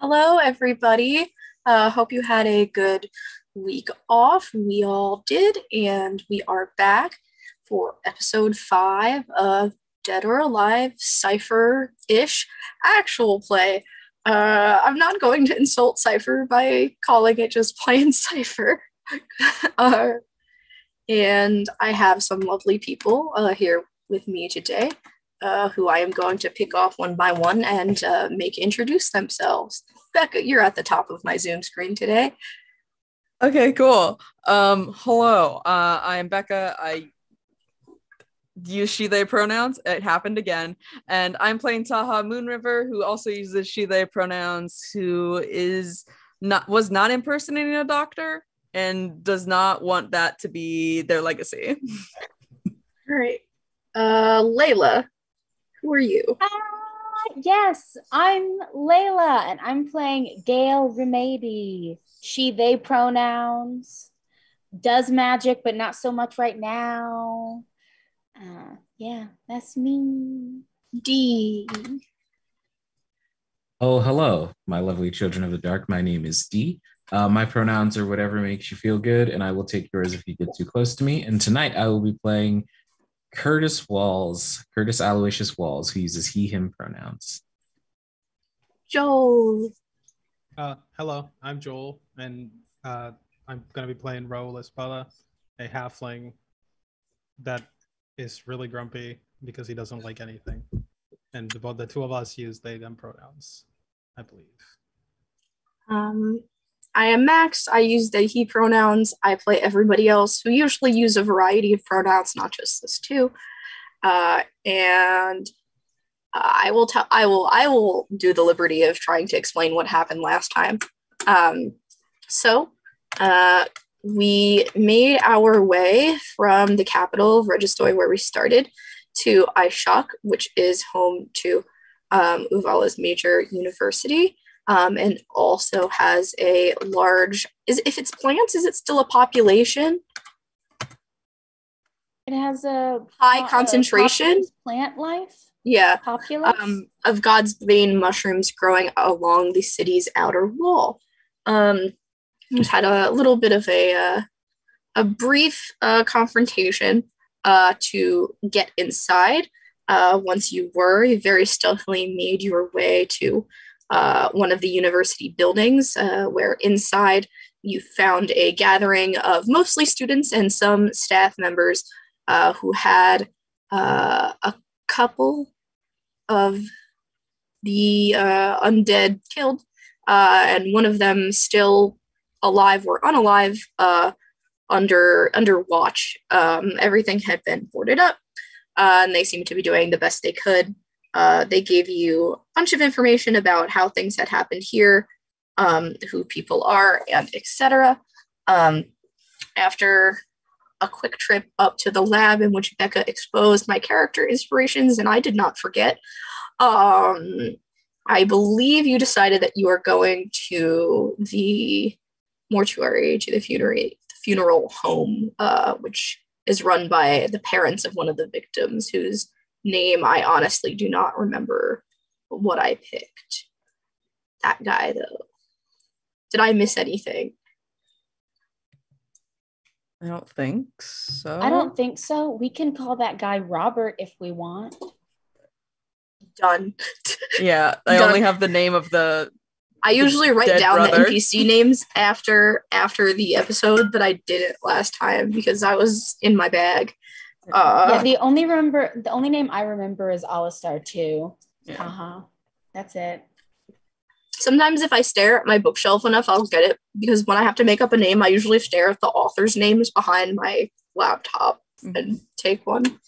Hello, everybody. Hope you had a good week off. We all did, and we are back for episode 5 of Dead or Alive Cypher-ish actual play. I'm not going to insult Cypher by calling it just plain Cypher. uh, and I have some lovely people here with me today who I am going to pick off one by one and make introduce themselves. Becca, you're at the top of my Zoom screen today. Okay, cool. Hello. I'm Becca. I use she, they pronouns. It happened again. And I'm playing Taha Moonriver, who also uses she, they pronouns, who was not impersonating a doctor and does not want that to be their legacy. All right. Layla, who are you? Yes, I'm Layla, and I'm playing Gail Remedy. She, they pronouns. Does magic, but not so much right now. Yeah, that's me. D. Oh, hello, my lovely children of the dark. My name is Dee. My pronouns are whatever makes you feel good, and I will take yours if you get too close to me. And tonight I will be playing Curtis Aloysius Walls, who uses he, him pronouns. Joel. Hello, I'm Joel, and I'm going to be playing Raul Espada, a halfling that is really grumpy because he doesn't like anything. And the two of us use they, them pronouns, I believe. I am Max. I use they, he pronouns. I play everybody else who usually use a variety of pronouns, not just this two. And I will do the liberty of trying to explain what happened last time. So we made our way from the capital of Registoy, where we started, to Aishak, which is home to Uvala's major university, and also has a large. If it's plants, is it still a population? It has a high concentration plant life. Yeah, populace of God's vein mushrooms growing along the city's outer wall. We've had a little bit of a brief confrontation to get inside. Once you very stealthily made your way to one of the university buildings, where inside you found a gathering of mostly students and some staff members who had a couple of the undead killed, and one of them still alive or unalive, under watch. Everything had been boarded up, and they seemed to be doing the best they could. They gave you a bunch of information about how things had happened here, who people are, and etc. After a quick trip up to the lab in which Becca exposed my character inspirations, and I did not forget, I believe you decided that you are going to the mortuary, to the funeral home, which is run by the parents of one of the victims, whose name I honestly do not remember what I picked. That guy, though. Did I miss anything? I don't think so. I don't think so. We can call that guy Robert if we want. Done. Yeah, I only have the name of I usually write down brother. the NPC names after the episode, but I didn't last time because I was in my bag. Yeah, the only name I remember is Alistar 2. Yeah. That's it. Sometimes if I stare at my bookshelf enough, I'll get it, because when I have to make up a name, I usually stare at the author's names behind my laptop and take one.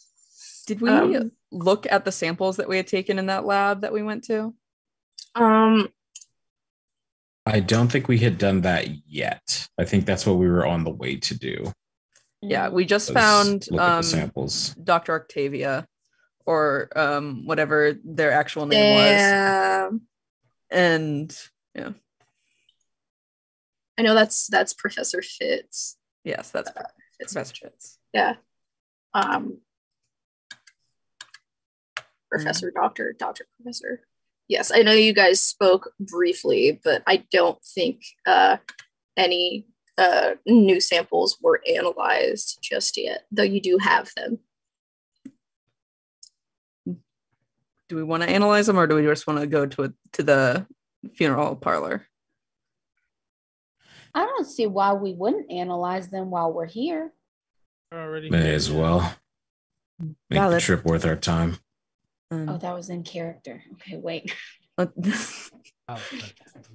Did we look at the samples that we had taken in that lab that we went to? I don't think we had done that yet. I think that's what we were on the way to do. Yeah, we just found look at the samples. Dr. Octavia, or whatever their actual name was. And yeah, I know that's Professor Fitz. Yes, that's Professor Fitz. Yeah. Professor, Doctor, Professor. Yes, I know you guys spoke briefly, but I don't think any new samples were analyzed just yet, though you do have them. Do we want to analyze them, or do we just want to go to the funeral parlor? I don't see why we wouldn't analyze them while we're here. Already May here. as well. Make the Valid. trip worth our time. Oh, that was in character. Okay, wait. Oh,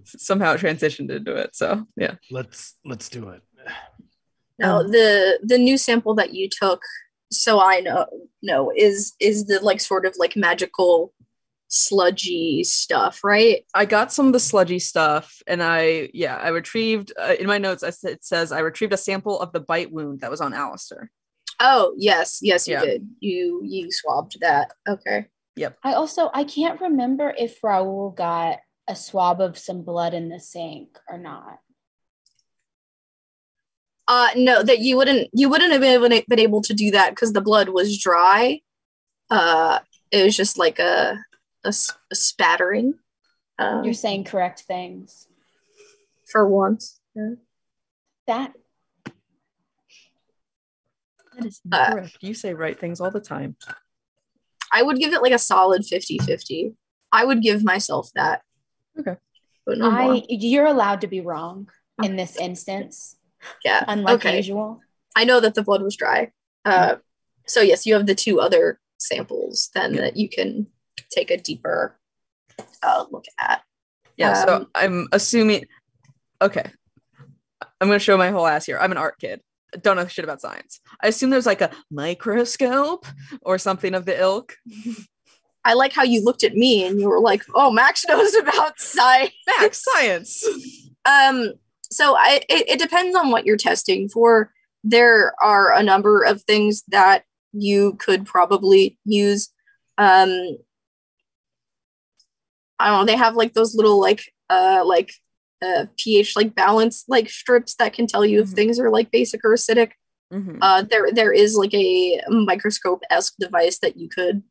Somehow it transitioned into it. So yeah. let's do it. Now, the new sample that you took, so I know is the like sort of like magical sludgy stuff, right? I got some of the sludgy stuff, and I retrieved in my notes. It says I retrieved a sample of the bite wound that was on Alistair. Oh, yes, you Yeah. did. You swabbed that. Okay. I can't remember if Raul got a swab of some blood in the sink or not. No, that you wouldn't have been able to do that because the blood was dry. It was just like a spattering. You're saying correct things. For once. Yeah. That is incorrect. You say right things all the time. I would give it like a solid 50-50. I would give myself that. Okay. But no more. You're allowed to be wrong in this instance, Yeah. unlike okay. usual. I know that the blood was dry. So yes, you have the two other samples then that you can take a deeper look at. Yeah, so I'm assuming, okay, I'm going to show my whole ass here. I'm an art kid. Don't know shit about science. I assume there's like a microscope or something of the ilk. I like how you looked at me and you were like, oh, Max knows about science. Max, science. So it depends on what you're testing for. There are a number of things that you could probably use. I don't know, they have like those little pH like balance like strips that can tell you if things are like basic or acidic. There is like a microscope-esque device that you could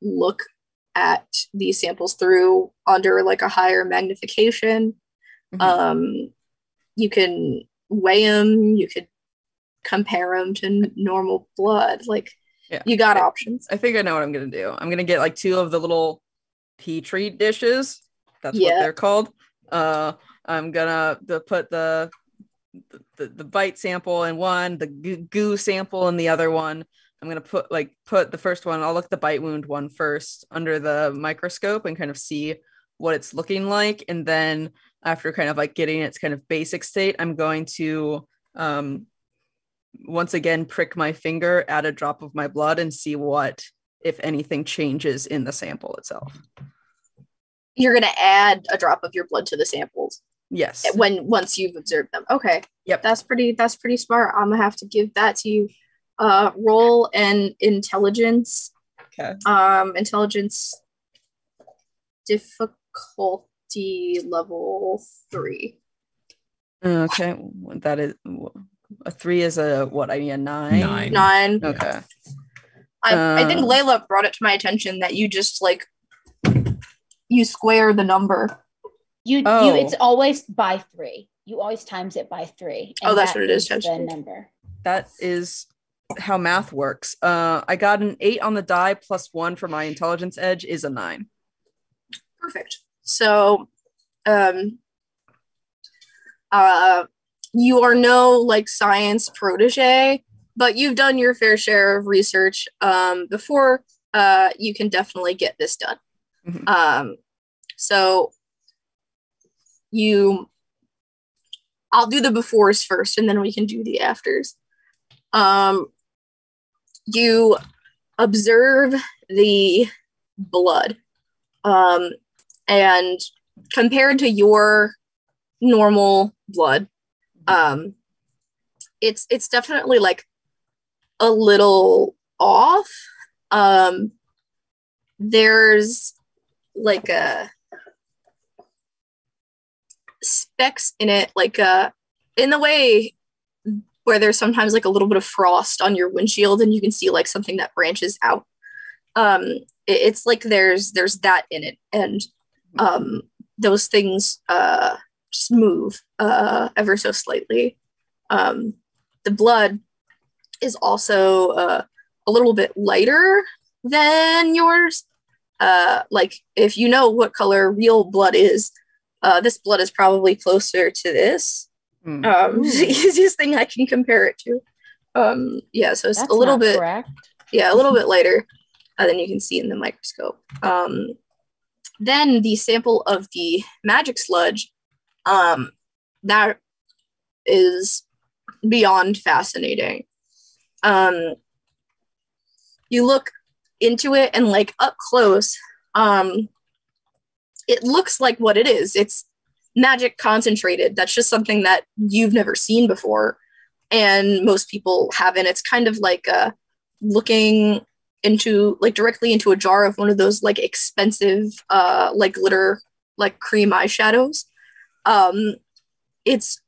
look at these samples through under like a higher magnification. You can weigh them, you could compare them to normal blood. Like, you got options. I think I know what I'm gonna do. I'm gonna get like 2 of the little Petri dishes. That's what they're called. I'm gonna put the bite sample in one, the goo sample in the other one. I'm gonna put the first one. I'll look the bite wound one first under the microscope and kind of see what it's looking like, and then after kind of like getting its kind of basic state, I'm going to once again prick my finger, add a drop of my blood, and see what, if anything, changes in the sample itself. You're gonna add a drop of your blood to the samples. Yes. Once you've observed them. Okay. Yep. That's pretty smart. I'm gonna have to give that to you. Roll an intelligence. Okay. Intelligence difficulty level 3. Okay. That is a 3 is a what? I mean a 9. 9. Okay. I think Layla brought it to my attention that you just like you square the number. It's always by 3. You always times it by 3. Oh, that's what it is. The number. That is how math works. I got an 8 on the die plus 1 for my intelligence edge is a 9. Perfect. So, you are no like science protege, but you've done your fair share of research before. You can definitely get this done. So I'll do the befores first, and then we can do the afters. You observe the blood, and compared to your normal blood, it's definitely like a little off. There's like a specks in it, like in the way where there's sometimes like a little bit of frost on your windshield and you can see like something that branches out. It's like there's that in it, and those things just move ever so slightly. The blood is also a little bit lighter than yours. Like if you know what color real blood is, this blood is probably closer to this. It's the easiest thing I can compare it to. Yeah, so it's That's a little not bit, correct. yeah, a little bit lighter than you can see in the microscope. Then the sample of the magic sludge, that is beyond fascinating. You look into it and like up close, it looks like what it is. It's magic concentrated. That's just something that you've never seen before, and most people haven't. It's kind of like looking into like directly into a jar of one of those like expensive like glitter like cream eyeshadows. It's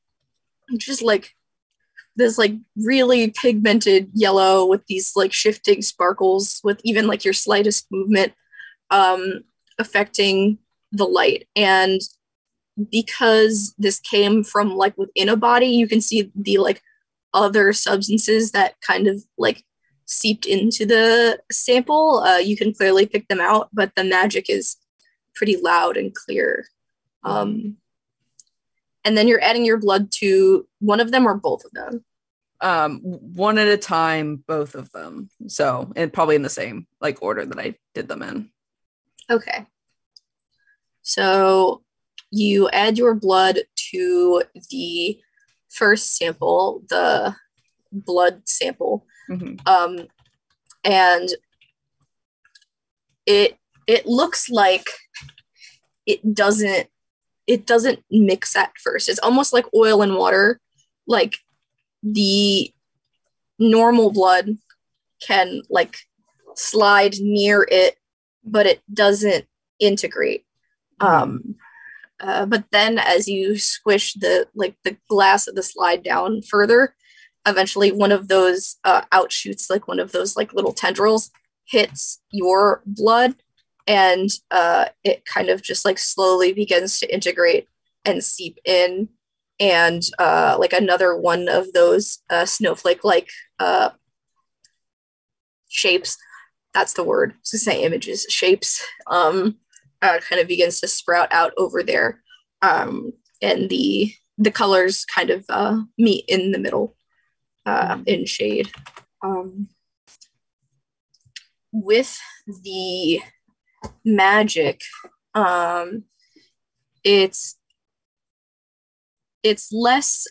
just like this like really pigmented yellow with these like shifting sparkles with even like your slightest movement affecting the light. And because this came from like within a body, you can see the like other substances that kind of like seeped into the sample. You can clearly pick them out, but the magic is pretty loud and clear. And then you're adding your blood to one of them or both of them? One at a time, both of them. So, and probably in the same like order that I did them in. Okay. So you add your blood to the first sample, the blood sample. And it looks like it doesn't mix at first. It's almost like oil and water. Like the normal blood can like slide near it, but it doesn't integrate. But then as you squish the glass of the slide down further, eventually one of those outshoots, like one of those like little tendrils, hits your blood, and it kind of just like slowly begins to integrate and seep in, and like another one of those snowflake like shapes, that's the word, to say images, shapes, kind of begins to sprout out over there, and the colors kind of meet in the middle in shade. With the magic, it's less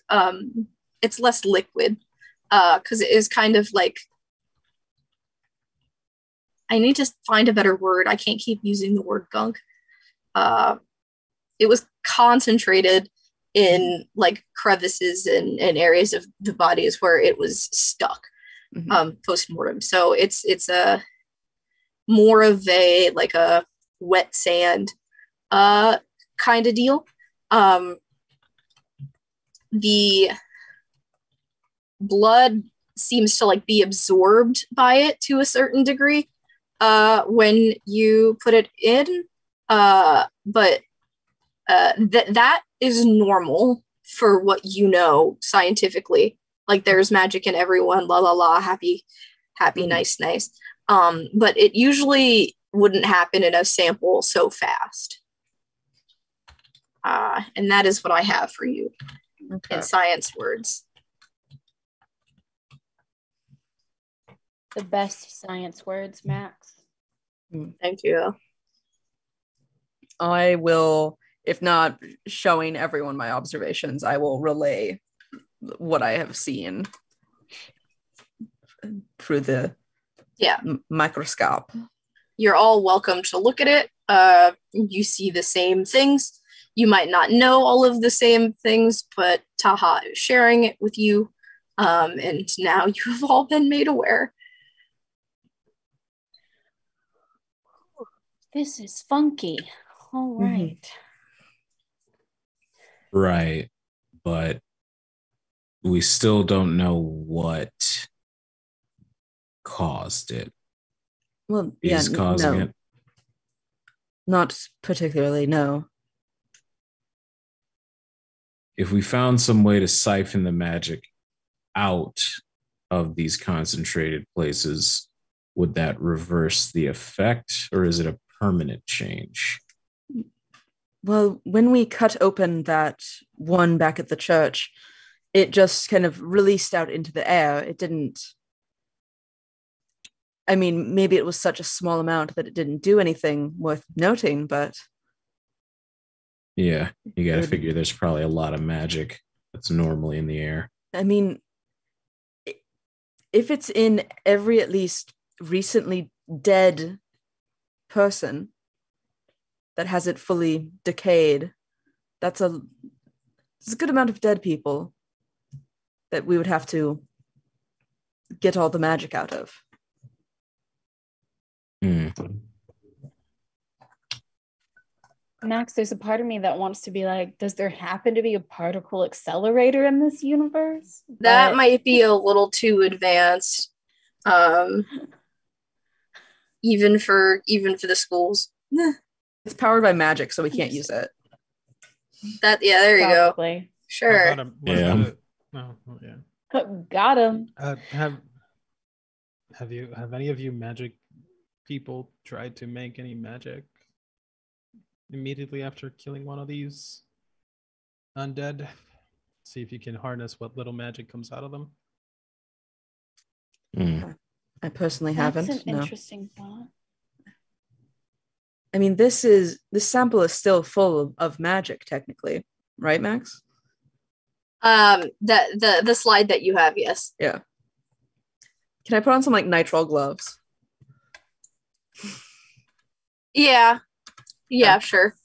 liquid, because it is kind of like, I need to find a better word. I can't keep using the word gunk. It was concentrated in like crevices and areas of the bodies where it was stuck post-mortem. So it's a more of a like a wet sand kind of deal. The blood seems to like be absorbed by it to a certain degree when you put it in, but that is normal for what you know scientifically. Like there's magic in everyone, la la la, happy, nice. But it usually wouldn't happen in a sample so fast. And that is what I have for you in science words. The best science words, Max. Thank you. I will, if not showing everyone my observations, I will relay what I have seen through the microscope. You're all welcome to look at it. You see the same things. You might not know all of the same things, but Taha is sharing it with you, and now you have all been made aware. This is funky. All right. Right. But we still don't know what caused it. Well, yeah, is causing no, it? not particularly. No. If we found some way to siphon the magic out of these concentrated places, would that reverse the effect, or is it a permanent change? Well, when we cut open that one back at the church, it just kind of released out into the air. It didn't. I mean, maybe it was such a small amount that it didn't do anything worth noting, but Yeah, you got to It- figure there's probably a lot of magic that's normally in the air. I mean, if it's in every at least recently dead person that hasn't fully decayed, that's a good amount of dead people that we would have to get all the magic out of. Hmm. Max, there's a part of me that wants to be like, does there happen to be a particle accelerator in this universe? That But might be a little too advanced, um, even for the schools. It's powered by magic, so we can't use it. That there you go. probably. Sure. What Yeah. about it? Oh, well, yeah. Got him. Have any of you magic people tried to make any magic immediately after killing one of these undead? See if you can harness what little magic comes out of them. Hmm. I personally That's haven't. an No. interesting thought. I mean, this sample is still full of magic, technically, right, Max? The slide that you have, yes. Yeah. Can I put on some like nitrile gloves? Yeah. Yeah, sure.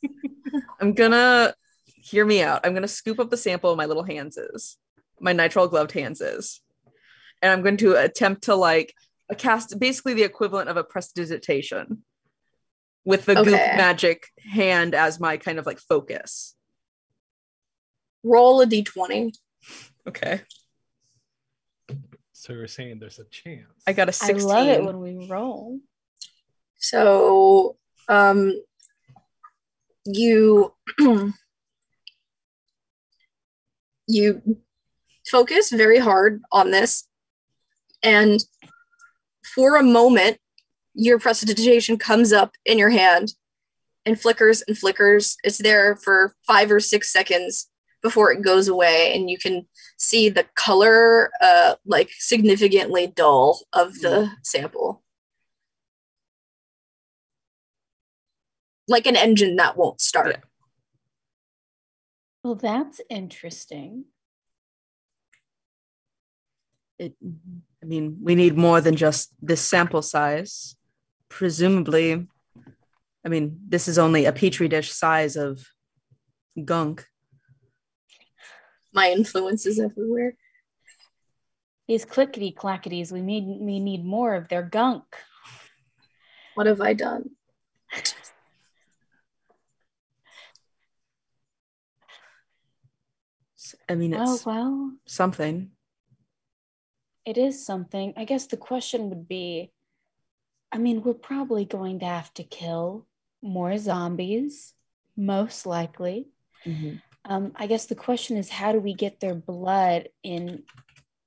I'm gonna hear me out. I'm gonna scoop up the sample my little hands is, my nitrile gloved hands is, and I'm going to attempt to like cast basically the equivalent of a prestidigitation with the goop Okay. magic hand as my kind of like focus. Roll a d20. Okay. So you're saying there's a chance. I got a I 16. love it when we roll. So, you you focus very hard on this, and for a moment, your prestidigitation comes up in your hand and flickers and flickers. It's there for 5 or 6 seconds before it goes away, and you can see the color like significantly dull of the sample. Like an engine that won't start. Yeah. Well, that's interesting. I mean, we need more than just this sample size. Presumably, I mean, this is only a petri dish size of gunk. My influence is everywhere. These clickety clackities, we need more of their gunk. What have I done? I mean, it's Well, something. it is something. I guess the question would be, I mean, we're probably going to have to kill more zombies, most likely. Mhm. I guess the question is, how do we get their blood in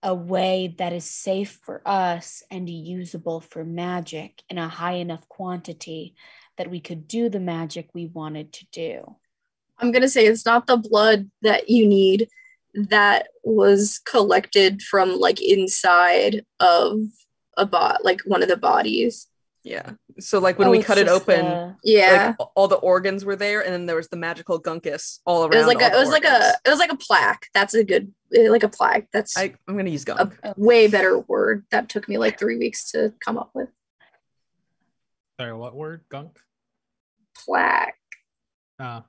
a way that is safe for us and usable for magic in a high enough quantity that we could do the magic we wanted to do? I'm going to say it's not the blood that you need that was collected from like inside of a like one of the bodies. Yeah. So like when we it's cut it just open, Yeah. like all the organs were there, and then there was the magical gunkus all around. It was like all the it was like a plaque. That's a good like a plaque. That's I'm gonna use a gunk. way better word. That took me like 3 weeks to come up with. Sorry, what word? Gunk? Plaque. Ah,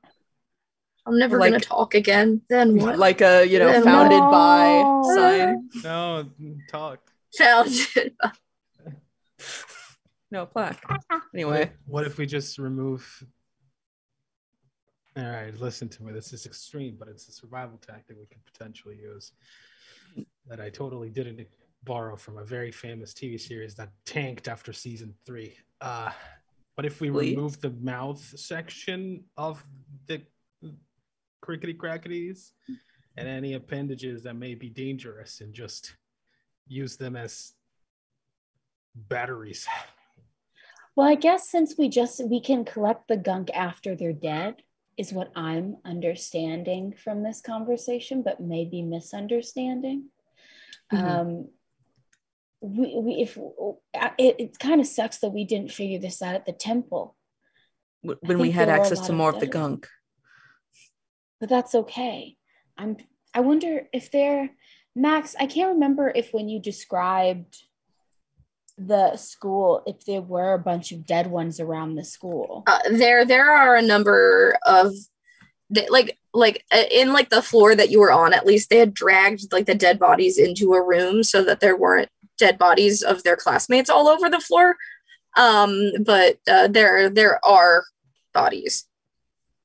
I'm never Like- gonna talk again. Then what? Like a Yeah, founded by no. sign. no, talk. Founded. No plaque. Anyway, What if we just remove? All right, listen to me. This is extreme, but it's a survival tactic we could potentially use that I totally didn't borrow from a very famous TV series that tanked after season 3. What if we Please? remove the mouth section of the crickety crackities and any appendages that may be dangerous and just use them as batteries? Well, I guess since we can collect the gunk after they're dead, is what I'm understanding from this conversation, but maybe misunderstanding. Mhm. It kind of sucks that we didn't figure this out at the temple. When we think had there were a access lot to of more of the dead gunk. But that's okay. I wonder if Max, I can't remember if when you described the school, if there were a bunch of dead ones around the school. There are a number of in like the floor that you were on, at least they had dragged like the dead bodies into a room so that there weren't dead bodies of their classmates all over the floor. But there are bodies.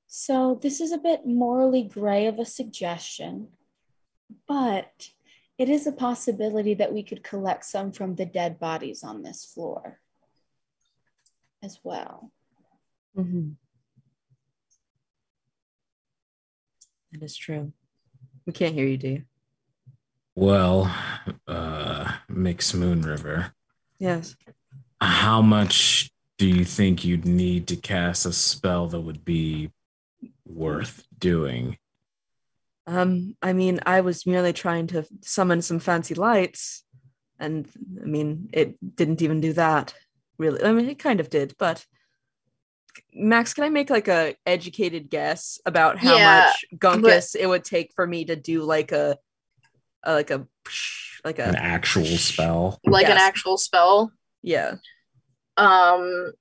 So this is a bit morally gray of a suggestion, but it is a possibility that we could collect some from the dead bodies on this floor as well. Mm-hmm. That is true. We can't hear you, do you? Well, Mix Moon River, Yes. how much do you think you'd need to cast a spell that would be worth doing? I mean, I was merely trying to summon some fancy lights, and I mean, it didn't even do that, really. I mean, it kind of did, but Max, can I make like a educated guess about how much gunkus it would take for me to do like an actual spell? Like an Yes. actual spell? Yeah. I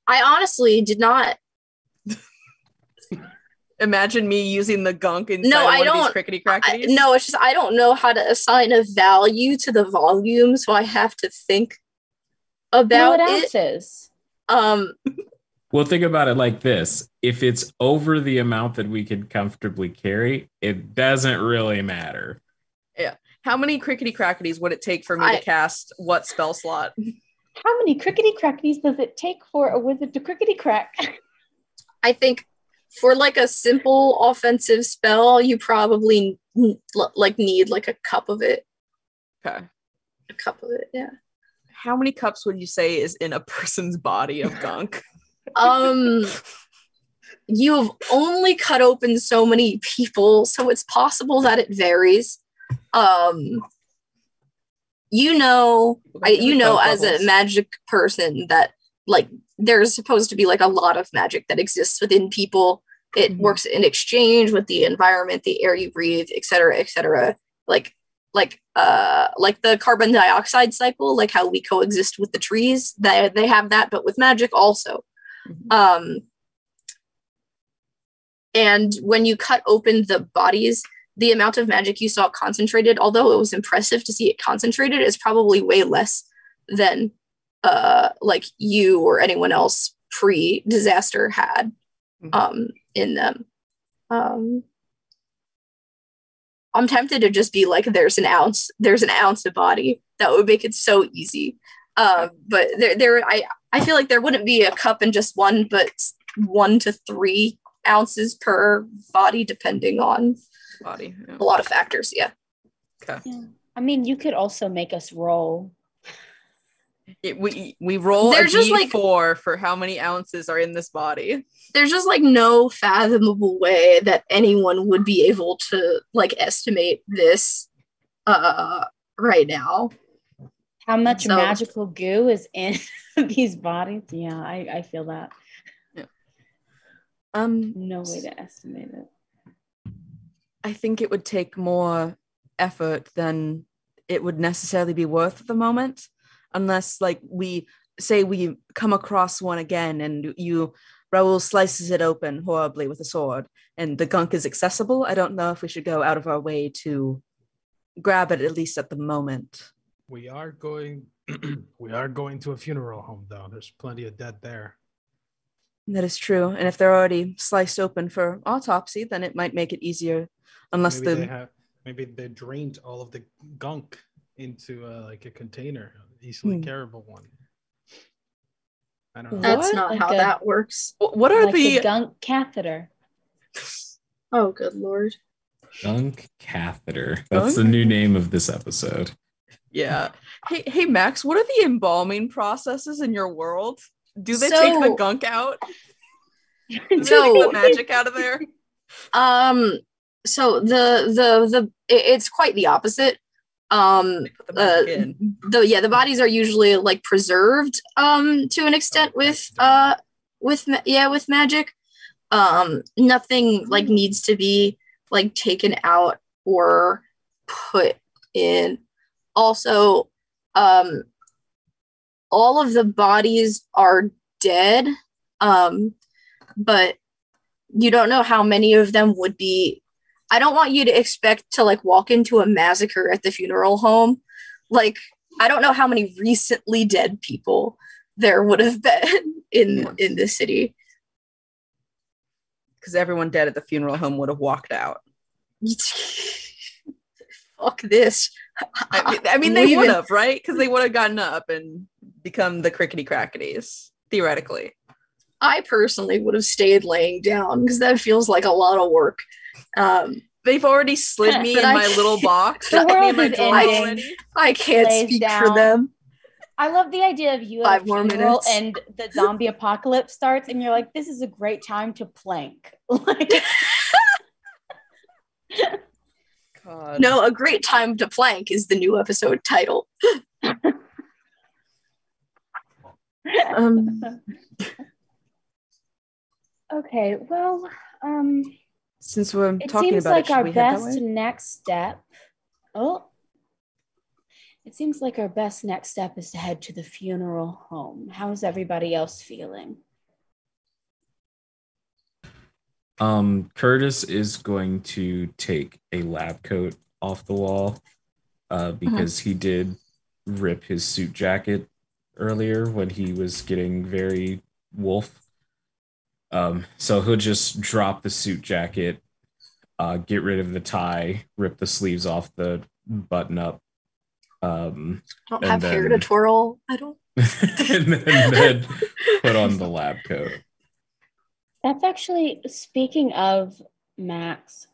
honestly did not. Imagine me using the gunk inside No, of I one of these don't. crickety crackities. No, it's just I don't know how to assign a value to the volume, so I have to think about What it. ounces? Well, think about it like this. If it's over the amount that we can comfortably carry, it doesn't really matter. Yeah. How many crickety crackities would it take for me to cast what spell slot? How many crickety crackities does it take for a wizard to crickety crack? I think for like a simple offensive spell, you probably need like a cup of it. Okay. A cup of it, yeah. How many cups would you say is in a person's body of gunk? You've only cut open so many people, so it's possible that it varies. You know as a magic person that like there's supposed to be like a lot of magic that exists within people. It works in exchange with the environment, the air you breathe, etc., etc. Like the carbon dioxide cycle, like how we coexist with the trees. They have that, but with magic also. And when you cut open the bodies, the amount of magic you saw concentrated, although it was impressive to see it concentrated, is probably way less than like you or anyone else pre-disaster had in them. I'm tempted to just be like, there's an ounce of body. That would make it so easy. But I feel like there wouldn't be a cup in just one, but 1 to 3 ounces per body, depending on body. Yeah. A lot of factors. Yeah. Okay. Yeah. I mean, you could also make us roll. We roll There's a just, D4 for how many ounces are in this body. There's just like no fathomable way that anyone would be able to like estimate this right now. How much magical goo is in these bodies? Yeah, I feel that. Yeah. No way to estimate it. I think it would take more effort than it would necessarily be worth at the moment, unless like we come across one again and Raoul slices it open horribly with a sword and the gunk is accessible. I don't know if we should go out of our way to grab it, at least at the moment. We are going to a funeral home, though. There's plenty of dead there. That is true. And if they're already sliced open for autopsy, then it might make it easier. Unless maybe they drained all of the gunk into like a container, easily carryable one. I don't know. That's What? not Like how a- that works. What are Like the the gunk catheter. Oh, good lord. Gunk catheter. That's Gunk? the new name of this episode. yeah? Hey Max, what are the embalming processes in your world? Do they So- take the gunk out? Do they So- take the magic out of there? So it's quite the opposite. They put the magic in. The bodies are usually like preserved to an extent with magic. Nothing like needs to be like taken out or put in. Also, all of the bodies are dead, but you don't know how many of them would be. I don't want you to expect to like walk into a massacre at the funeral home. Like, I don't know how many recently dead people there would have been in the city. Because everyone dead at the funeral home would have walked out. Fuck this. I mean, they Leave would it. have, right? Because they would have gotten up and become the crickety crackities, theoretically. I personally would have stayed laying down because that feels like a lot of work. They've already slid me But in I my little can't- box. The Got me in world my is drawer ending. already. I can't Lays speak down. for them. I love the idea of you at 5 a more funeral minutes. and the zombie apocalypse starts, and you're like, "This is a great time to plank." Like, God. No, a great time to plank is the new episode title. okay, well, Since we're it talking seems about like it, should our we head that best way? next step. Oh, it seems like our best next step is to head to the funeral home. How is everybody else feeling? Curtis is going to take a lab coat off the wall because he did rip his suit jacket earlier when he was getting very wolf. So he'll just drop the suit jacket, get rid of the tie, rip the sleeves off the button up. I don't And have hair to then- twirl. I don't. and then put on the lab coat. That's actually, speaking of Max,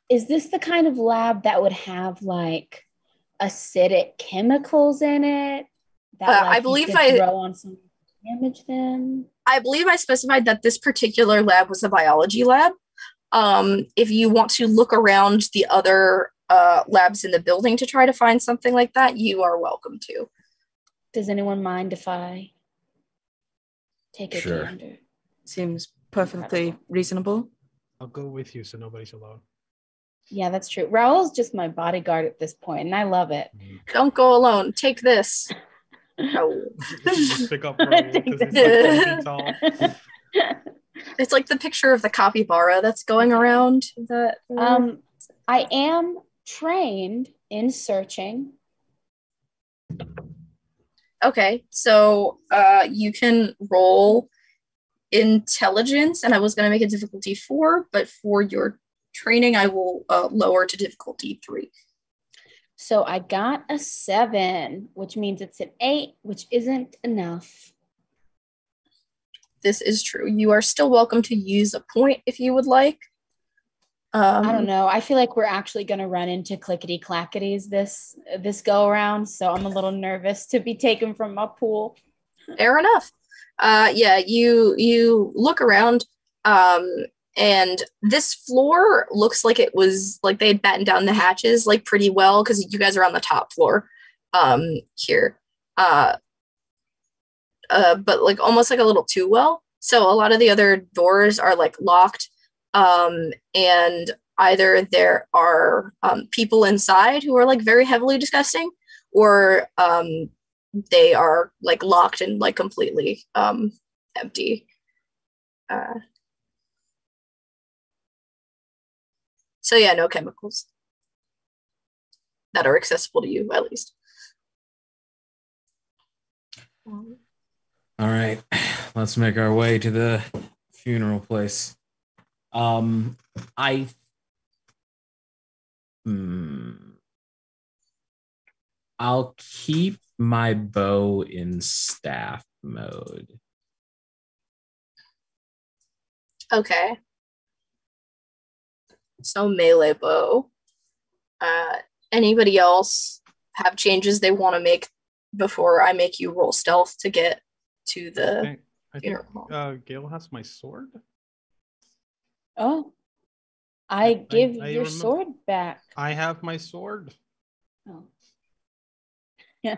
is this the kind of lab that would have like acidic chemicals in it? That I you believe could I- throw on some damage them. I believe I specified that this particular lab was a biology lab. If you want to look around the other labs in the building to try to find something like that, you are welcome to. Does anyone mind if I take a Sure. gander? Seems perfectly reasonable. I'll go with you so nobody's alone. Yeah, that's true. Raul's just my bodyguard at this point, and I love it. Don't go alone. Take this. No. Just pick up Raoul because he's like 10 feet tall. It's like the picture of the capybara that's going around. That I am trained in searching. Okay, so you can roll intelligence, and I was going to make it difficulty 4, but for your training, I will lower to difficulty 3. So I got a 7, which means it's an 8, which isn't enough. This is true. You are still welcome to use a point if you would like. I don't know. I feel like we're actually going to run into clickety clackities this go around, so I'm a little nervous to be taken from my pool. Fair enough. Yeah, you look around, and this floor looks like it was like they had battened down the hatches like pretty well because you guys are on the top floor here. But like almost like a little too well. So a lot of the other doors are like locked, and either there are people inside who are like very heavily disgusting, or they are like locked and like completely empty. So yeah, no chemicals that are accessible to you, at least. All right, let's make our way to the funeral place. I'll keep my bow in staff mode Okay. So melee bow. Anybody else have changes they want to make before I make you roll stealth to get to the I think funeral home? Gale has my sword. Oh, I give I your remember- sword back. I have my sword. Oh. Yeah.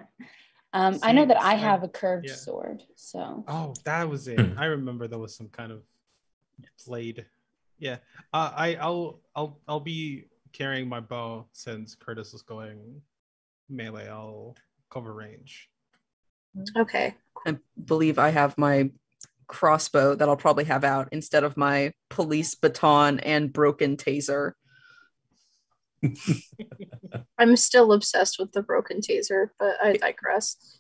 I know that I I- have a curved yeah. sword, so Oh, that was it. I remember there was some kind of blade. Yeah. I'll be carrying my bow since Curtis is going melee. I'll cover range. Okay. I believe I have my crossbow that I'll probably have out instead of my police baton and broken taser. I'm still obsessed with the broken taser, but I digress.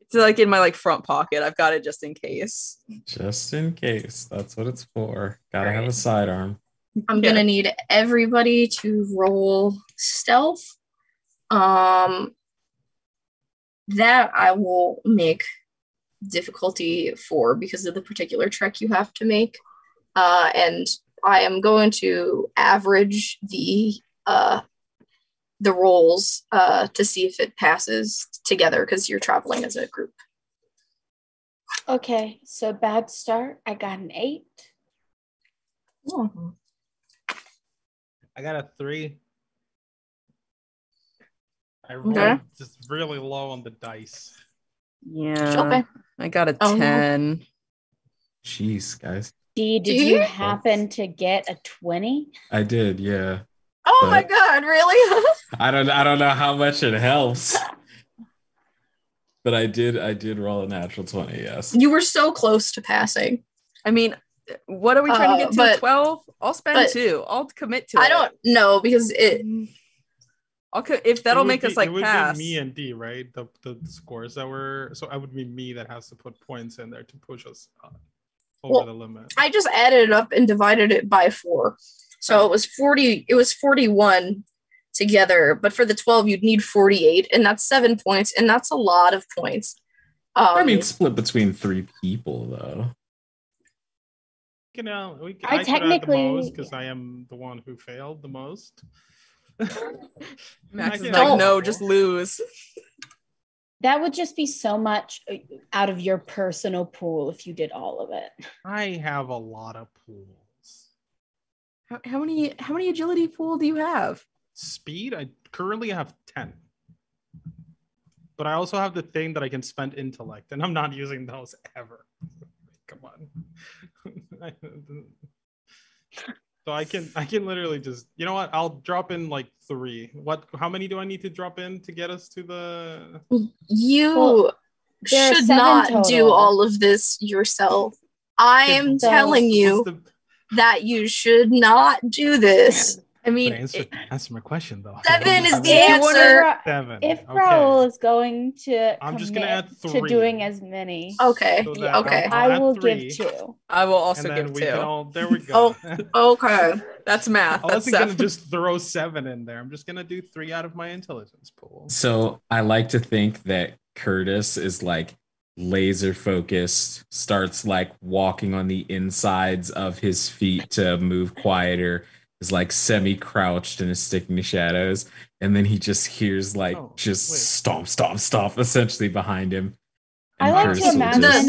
It's like in my like front pocket. I've got it just in case. Just in case. That's what it's for. Gotta have a Right. sidearm. I'm Yeah. gonna need everybody to roll stealth. That I will make difficulty 4 because of the particular trek you have to make. And I am going to average the rolls to see if it passes together because you're traveling as a group. okay. So bad start. I got an 8. I got a 3. I rolled Okay. just really low on the dice. Yeah. Okay. I got a Oh, no. 10. Jeez, guys. Did Do you you? happen to get a 20? I did, yeah. Oh my But- god, really? I don't know how much it helps. But I did roll a natural 20, yes. You were so close to passing. I mean, what are we trying to get to? but- 12? I'll spend but 2. I'll commit to it. I don't know because it If that'll It would make us be- like it would pass. be me and D, right? The scores that were so I would be me that has to put points in there to push us over Well, the limit. I just added it up and divided it by 4. So it was 41 together, but for the 12 you'd need 48 and that's 7 points and that's a lot of points. I mean, split between 3 people, though. You know, I I could add the technically- most because I am the one who failed the most. Max is I like, can- no, just lose. That would just be so much out of your personal pool if you did all of it. I have a lot of pools. How many agility pool do you have? Speed, I currently have 10. But I also have the thing that I can spend intellect, and I'm not using those ever. Come on. So I can literally just, you know what? I'll drop in like 3. How many do I need to drop in to get us to the You Well, there are should 7 not do total. all of this yourself. I am So- telling you What's the- that you should not do this. I mean, answer my question though. 7 is the Do you wanna- answer. 7. If okay. Raul is going to I'm just gonna commit add to 3. doing as many, Okay. So that Okay. I'll I add will 3, give 2. I will and also then give we 2. can all. There we go. Okay. That's math. I That's wasn't gonna 7. just throw 7 in there. I'm just gonna do 3 out of my intelligence pool. So I like to think that Curtis is like laser focused, starts like walking on the insides of his feet to move quieter, is like semi crouched and is sticking to shadows. And then he just hears like Oh, just wait. stomp, stomp, stomp essentially behind him. I And like Curtis to will imagine just-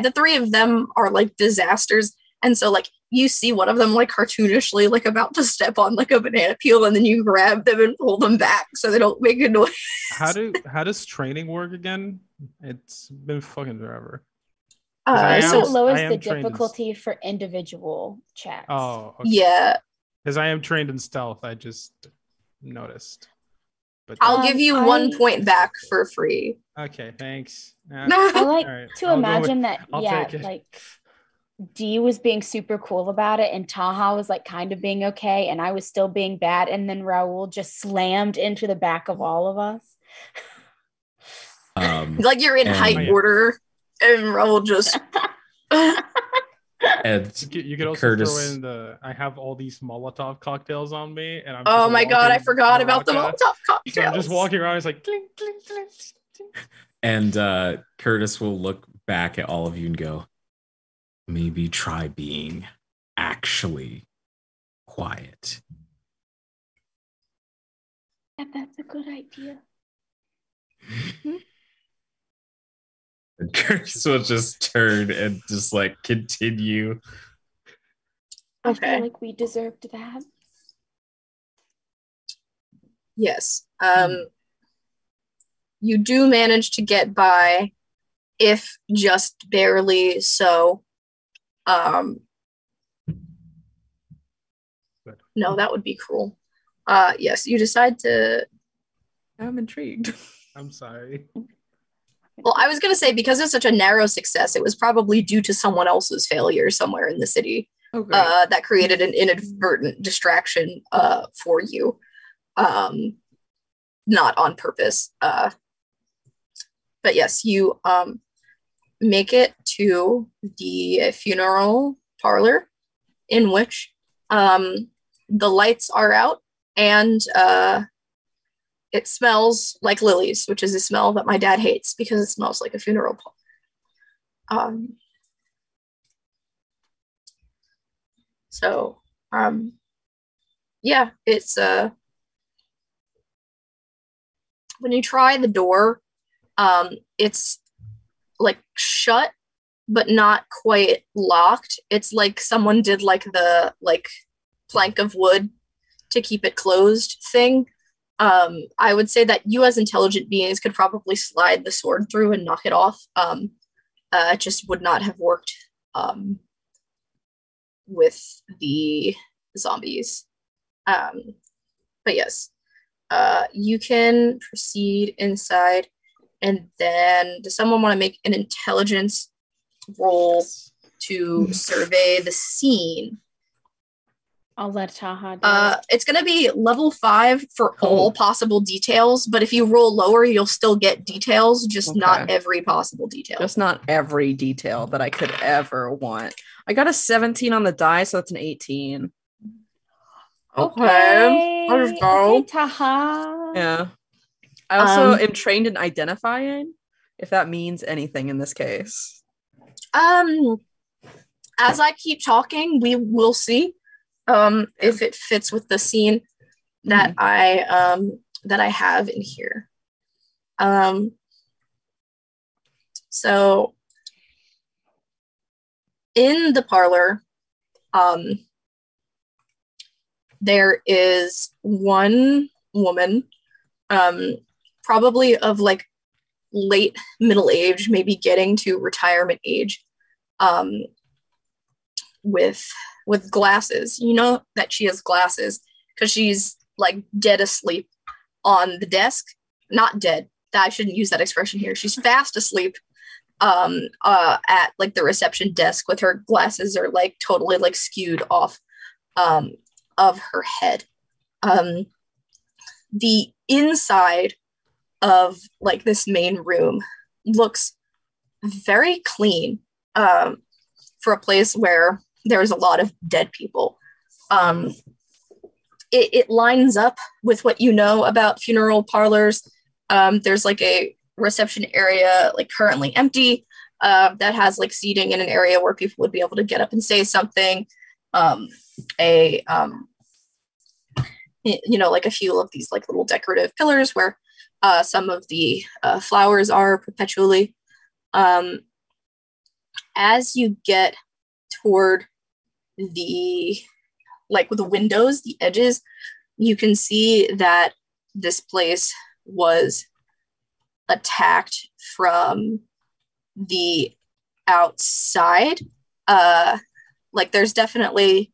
The three of them are like disasters. And so like you see one of them like cartoonishly like about to step on like a banana peel and then you grab them and pull them back so they don't make a noise. How does training work again? It's been fucking forever. I am- So So it lowers I am the trained in- difficulty for individual checks. Oh, okay. yeah, Because I am trained in stealth. I just noticed. But I'll give you 1 point back for free. okay, thanks. I like All right, to I'll go imagine that, I'll yeah, take it. like D was being super cool about it, and Taha was like kind of being okay, and I was still being bad, and then Raul just slammed into the back of all of us. Like you're in And- height Oh, yeah. order and Raul just and You could also Curtis- throw in the. I have all these Molotov cocktails on me, and I'm. Oh just my god, I walking forgot about the Morocco. Molotov cocktails. So I'm just walking around. It's like clink, clink, clink, clink. and Curtis will look back at all of you and go, maybe try being actually quiet. Yeah, that's a good idea. And Curtis will just turn and just like continue. I Okay. feel like we deserved that. Yes. You do manage to get by, if just barely so. No, that would be cruel. Yes, you decide to. I'm intrigued. I'm sorry. Well, I was going to say, because it's such a narrow success, it was probably due to someone else's failure somewhere in the city Oh, great. that created an inadvertent distraction for you. Not on purpose. But yes, you make it to the funeral parlor, in which the lights are out and it smells like lilies, which is a smell that my dad hates because it smells like a funeral parlor. Yeah, it's when you try the door, it's like shut but not quite locked. It's like someone did like the plank of wood to keep it closed thing. I would say that you as intelligent beings could probably slide the sword through and knock it off. It just would not have worked with the zombies. But yes, you can proceed inside, and then does someone want to make an intelligence roll to survey the scene? I'll let Taha do it. It's going to be level 5 for all possible details, but if you roll lower, you'll still get details, just not every possible detail. Just not every detail that I could ever want. I got a 17 on the die, so that's an 18. Okay. Let's go. Okay, Taha. Yeah. I also am trained in identifying, if that means anything in this case. As I keep talking, we will see if it fits with the scene that I have in here. So in the parlor, there is one woman, probably of like late middle age, maybe getting to retirement age, with glasses. You know that she has glasses because she's like dead asleep on the desk. Not dead. I shouldn't use that expression here. She's fast asleep at like the reception desk with her glasses are like totally like skewed off of her head. The inside of like this main room looks very clean for a place where there's a lot of dead people. It lines up with what you know about funeral parlors. There's like a reception area like currently empty that has like seating in an area where people would be able to get up and say something. You know, like a few of these like little decorative pillars where some of the flowers are perpetually. As you get toward the like with the windows, the edges, you can see that this place was attacked from the outside. Like there's definitely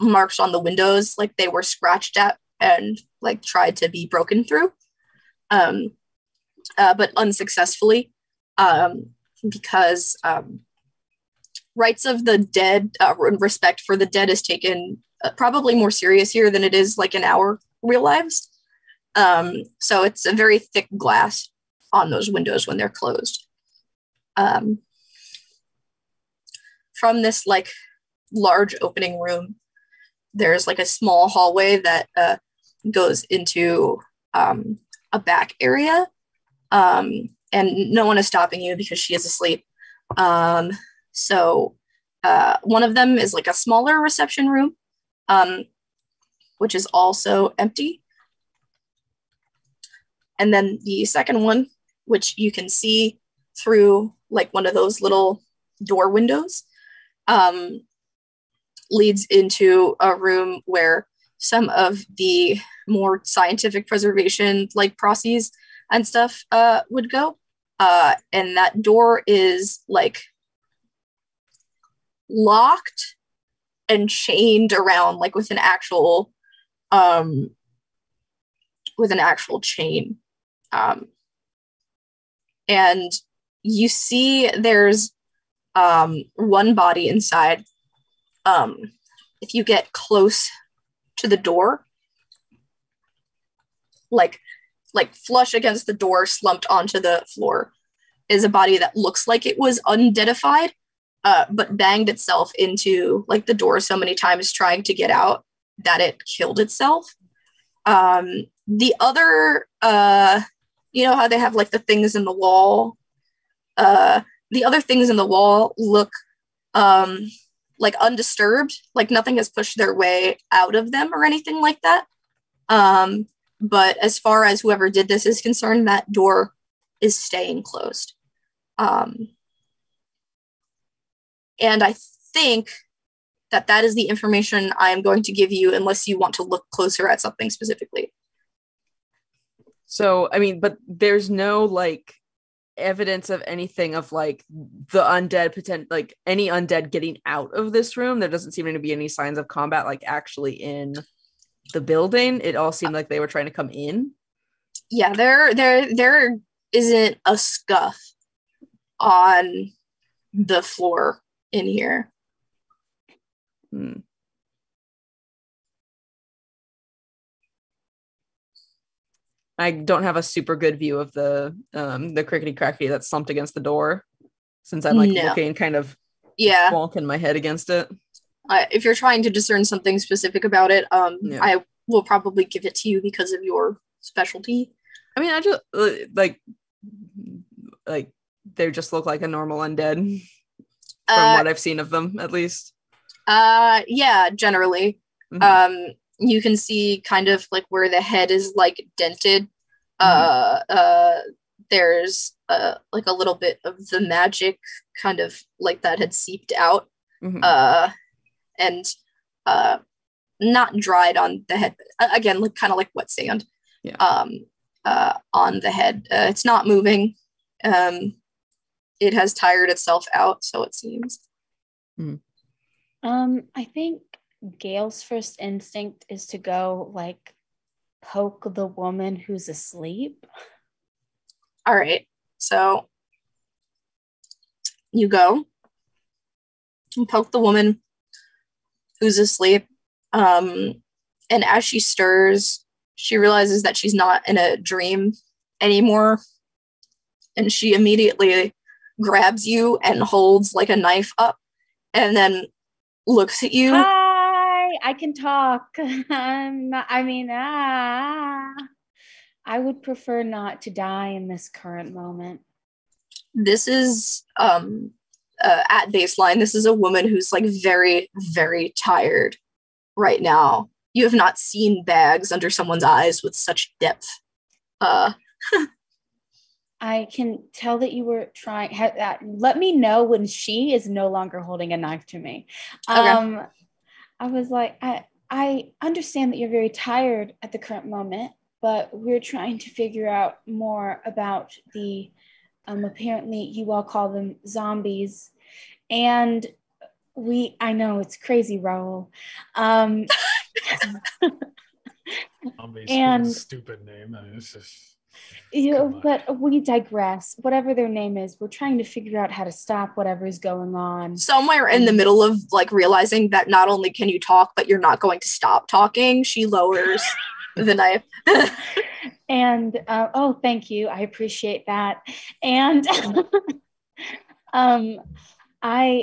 marks on the windows, like they were scratched at and like tried to be broken through, but unsuccessfully, because rights of the dead, respect for the dead is taken probably more serious here than it is like in our real lives. So it's a very thick glass on those windows when they're closed. From this like large opening room, there's like a small hallway that goes into a back area, and no one is stopping you because she is asleep. So one of them is like a smaller reception room, which is also empty. And then the second one, which you can see through like one of those little door windows, leads into a room where some of the more scientific preservation like processes and stuff would go. And that door is like locked and chained around like with an actual chain. And you see there's one body inside. If you get close to the door, like flush against the door, slumped onto the floor, is a body that looks like it was undeadified, but banged itself into like the door so many times trying to get out that it killed itself. The other, you know how they have like the things in the wall? The other things in the wall look like undisturbed, like nothing has pushed their way out of them or anything like that. But as far as whoever did this is concerned, that door is staying closed. And I think that is the information I am going to give you unless you want to look closer at something specifically. So, I mean, but there's no like evidence of anything of like the undead like any undead getting out of this room. There doesn't seem to be any signs of combat like actually in the building. It all seemed like they were trying to come in. Yeah, there isn't a scuff on the floor in here. I don't have a super good view of the crickety crackety that's slumped against the door, since I'm like looking kind of bonking my head against it. If you're trying to discern something specific about it, I will probably give it to you because of your specialty. I mean, I just like they just look like a normal undead from what I've seen of them, at least. Yeah, generally. Mm-hmm. You can see kind of like where the head is like dented. There's like a little bit of the magic kind of like that had seeped out. And not dried on the head. Again, like kind of like wet sand. On the head. It's not moving. It has tired itself out, so it seems. I think Gale's first instinct is to go like poke the woman who's asleep. All right, so you go and poke the woman who's asleep, and as she stirs, she realizes that she's not in a dream anymore, and she immediately grabs you and holds like a knife up and then looks at you. Hi, I can talk. I would prefer not to die in this current moment. This is at baseline. This is a woman who's like very, very tired right now. You have not seen bags under someone's eyes with such depth. I can tell that you were trying. Let me know when she is no longer holding a knife to me. Okay. I was like, I understand that you're very tired at the current moment, but we're trying to figure out more about the, apparently you all call them zombies. And I know it's crazy, Raul. Zombies, and stupid name. It's just... but we digress. Whatever their name is, we're trying to figure out how to stop whatever is going on. Somewhere in the middle of like realizing that not only can you talk, but you're not going to stop talking, she lowers the knife. And oh, thank you. I appreciate that. And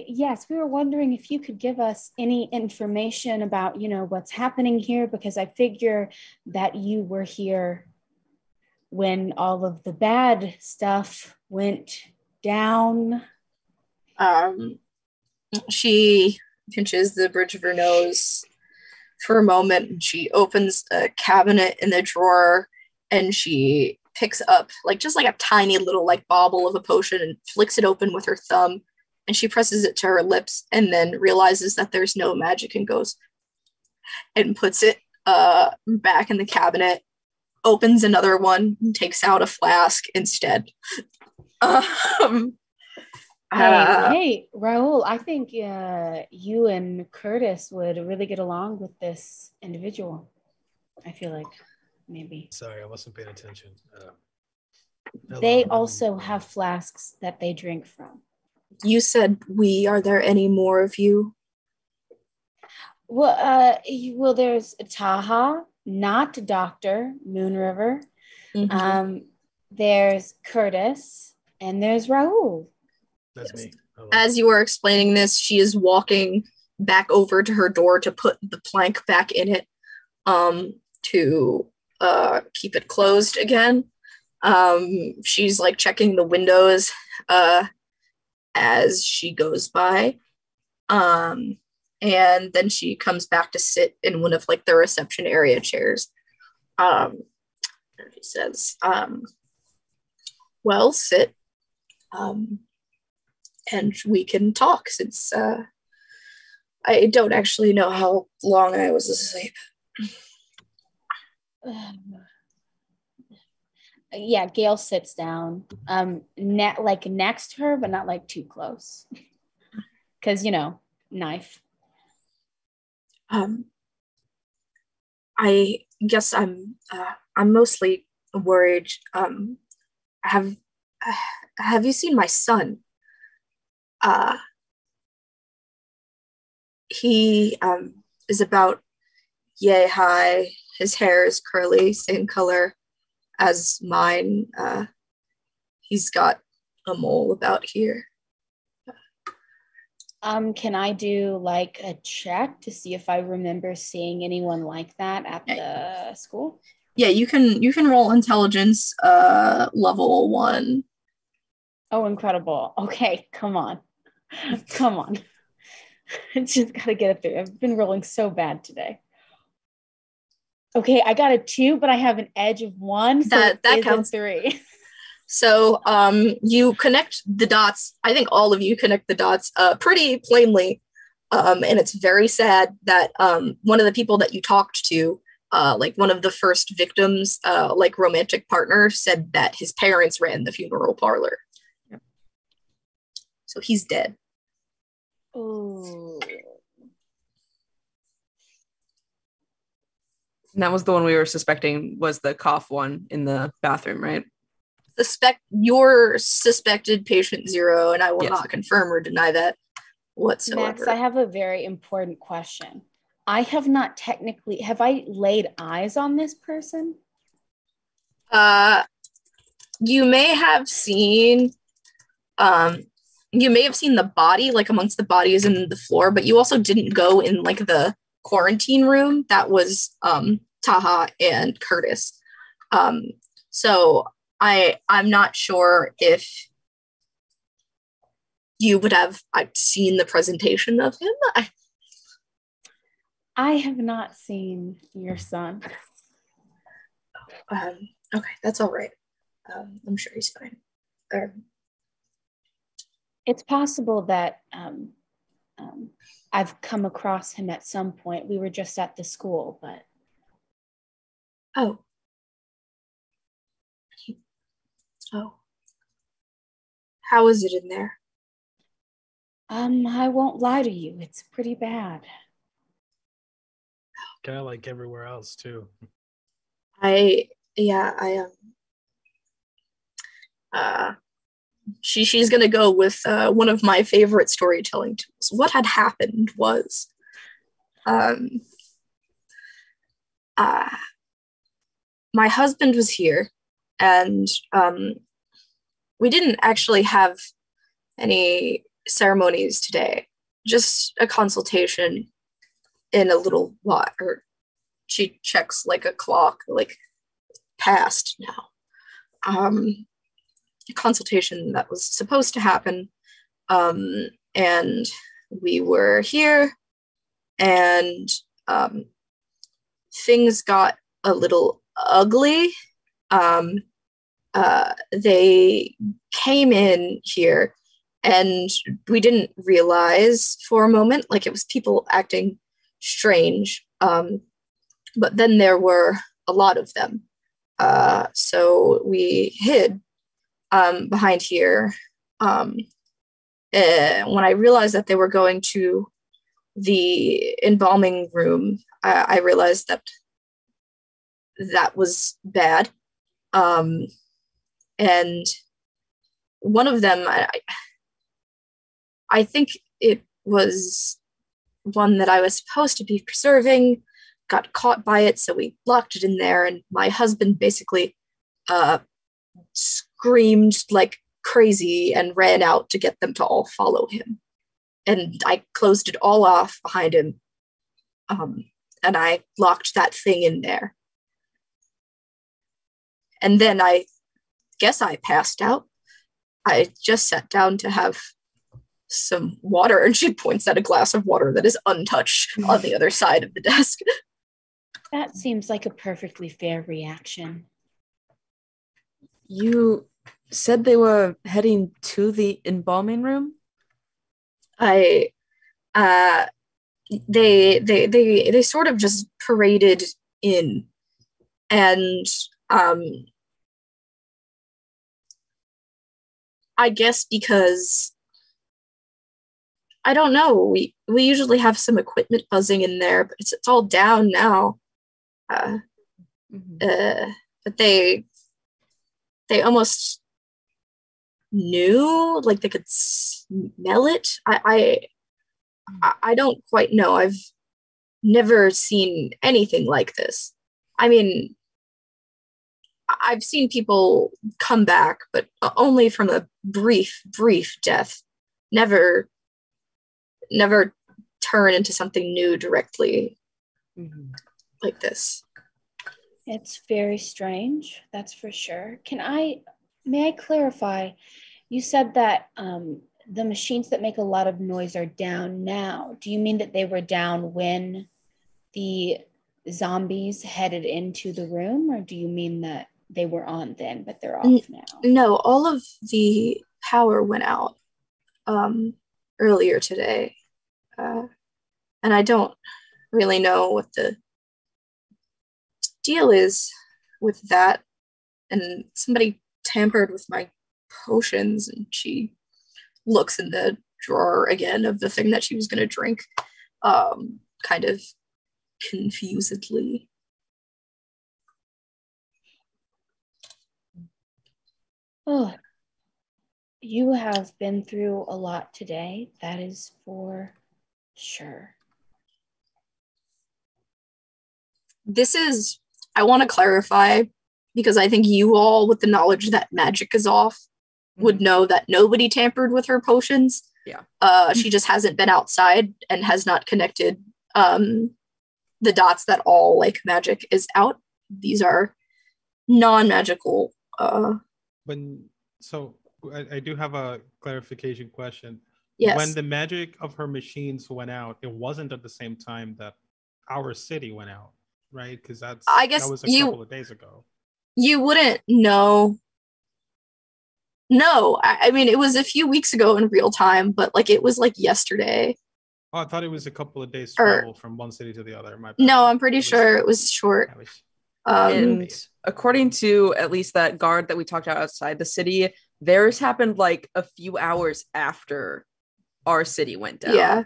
yes, we were wondering if you could give us any information about, what's happening here, because I figure that you were here when all of the bad stuff went down. She pinches the bridge of her nose for a moment, and she opens a cabinet in the drawer, and she picks up just like a tiny little like bauble of a potion and flicks it open with her thumb, and she presses it to her lips and then realizes that there's no magic and goes and puts it back in the cabinet, opens another one, and takes out a flask instead. Hey, Raul, I think you and Curtis would really get along with this individual. I feel like maybe. Sorry, I wasn't paying attention. They also have flasks that they drink from. You said we. Are there any more of you? Well, there's Taha, not Dr. Moonriver. Mm-hmm. There's Curtis, and there's Raul. That's me. As you are explaining this, she is walking back over to her door to put the plank back in it, to keep it closed again. She's like checking the windows as she goes by. And then she comes back to sit in one of like the reception area chairs. She says, well, sit. And we can talk, since I don't actually know how long I was asleep. Yeah, Gail sits down, next to her, but not like too close, because knife. I guess I'm mostly worried. Have you seen my son? He is about yay high. His hair is curly, same color as mine. He's got a mole about here. Can I do like a check to see if I remember seeing anyone like that at the school? Yeah, you can roll intelligence level 1. Oh, incredible. Okay, come on. It's just gotta get it through. I've been rolling so bad today. Okay, I got a 2, but I have an edge of 1, so that counts. 3. So you connect the dots. I think all of you connect the dots pretty plainly. And it's very sad that one of the people that you talked to, like one of the first victims, like romantic partner, said that his parents ran the funeral parlor. Yep. So he's dead. Oh. And that was the one we were suspecting was the cough one in the bathroom, right? Your suspected patient 0, and I will not confirm or deny that whatsoever. Max, I have a very important question. Have I laid eyes on this person? You may have seen the body, like amongst the bodies in the floor, but you also didn't go in like the quarantine room that was Taha and Curtis. So I'm not sure if you would have seen the presentation of him. I have not seen your son. Okay, that's all right. I'm sure he's fine. It's possible that I've come across him at some point. We were just at the school, but... Oh. How is it in there? I won't lie to you. It's pretty bad. Kind of like everywhere else too. She's gonna go with one of my favorite storytelling tools. What had happened was, my husband was here, and we didn't actually have any ceremonies today, just a consultation in a little while. Or she checks like a clock, like past now. A consultation that was supposed to happen, and we were here, and things got a little ugly. They came in here, and we didn't realize for a moment, like it was people acting strange. But then there were a lot of them. So we hid behind here. When I realized that they were going to the embalming room, I realized that that was bad. And one of them, I think it was one that I was supposed to be preserving, got caught by it, so we locked it in there, and my husband basically screamed like crazy and ran out to get them to all follow him. And I closed it all off behind him, and I locked that thing in there. And then I guess I passed out. I just sat down to have some water, and she points at a glass of water that is untouched on the other side of the desk. That seems like a perfectly fair reaction. You said they were heading to the embalming room? They sort of just paraded in, and I guess because I don't know, we usually have some equipment buzzing in there, but it's all down now. But they almost knew, like they could smell it. I don't quite know. I've never seen anything like this. I mean, I've seen people come back, but only from a brief death. Never turn into something new directly like this. It's very strange, that's for sure. May I clarify? You said that the machines that make a lot of noise are down now. Do you mean that they were down when the zombies headed into the room, or do you mean that they were on then, but they're off now? No, all of the power went out earlier today. And I don't really know what the deal is with that. And somebody tampered with my potions, and she looks in the drawer again of the thing that she was going to drink, kind of confusedly. Oh, you have been through a lot today. That is for sure. I want to clarify, because I think you all, with the knowledge that magic is off, would know that nobody tampered with her potions. Yeah. She just hasn't been outside and has not connected the dots that all like magic is out. These are non-magical. So I do have a clarification question. Yes. When the magic of her machines went out, it wasn't at the same time that our city went out, right? Because that was a couple of days ago. You wouldn't know. No, I mean, it was a few weeks ago in real time, but like it was like yesterday. Oh, I thought it was a couple of days travel from one city to the other. No, I'm pretty sure it was short. And according to at least that guard that we talked about outside the city, theirs happened like a few hours after our city went down. Yeah.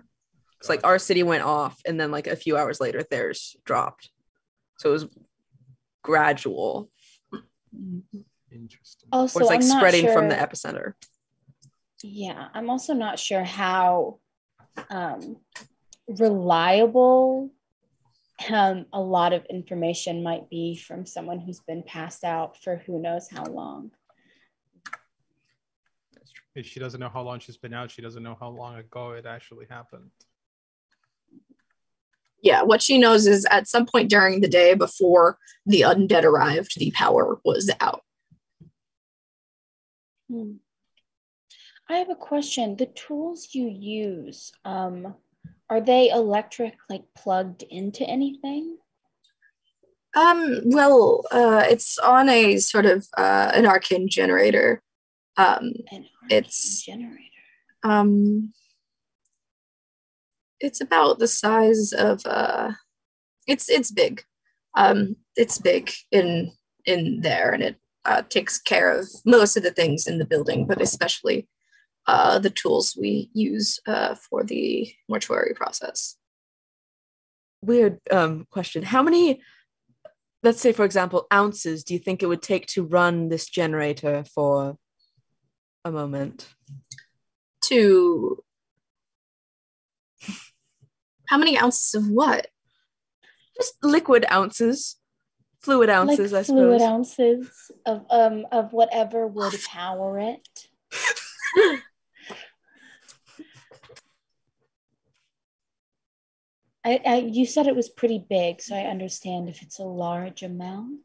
It's like our city went off, and then like a few hours later, theirs dropped. So it was gradual. Interesting. Also, it's like I'm not spreading sure, from the epicenter. Yeah, I'm also not sure how reliable a lot of information might be from someone who's been passed out for who knows how long. If she doesn't know how long she's been out, she doesn't know how long ago it actually happened. Yeah, what she knows is at some point during the day before the undead arrived, the power was out. I have a question. The tools you use, are they electric, like plugged into anything? It's on a sort of an arcane generator. An It's generator. um, it's about the size of it's big. It's big in there, and it takes care of most of the things in the building, but especially the tools we use for the mortuary process. Weird question. How many, let's say, for example, ounces do you think it would take to run this generator for a moment? To how many ounces of what? Just liquid ounces, fluid ounces, like I suppose. fluid ounces of whatever would power it. You said it was pretty big, so I understand if it's a large amount.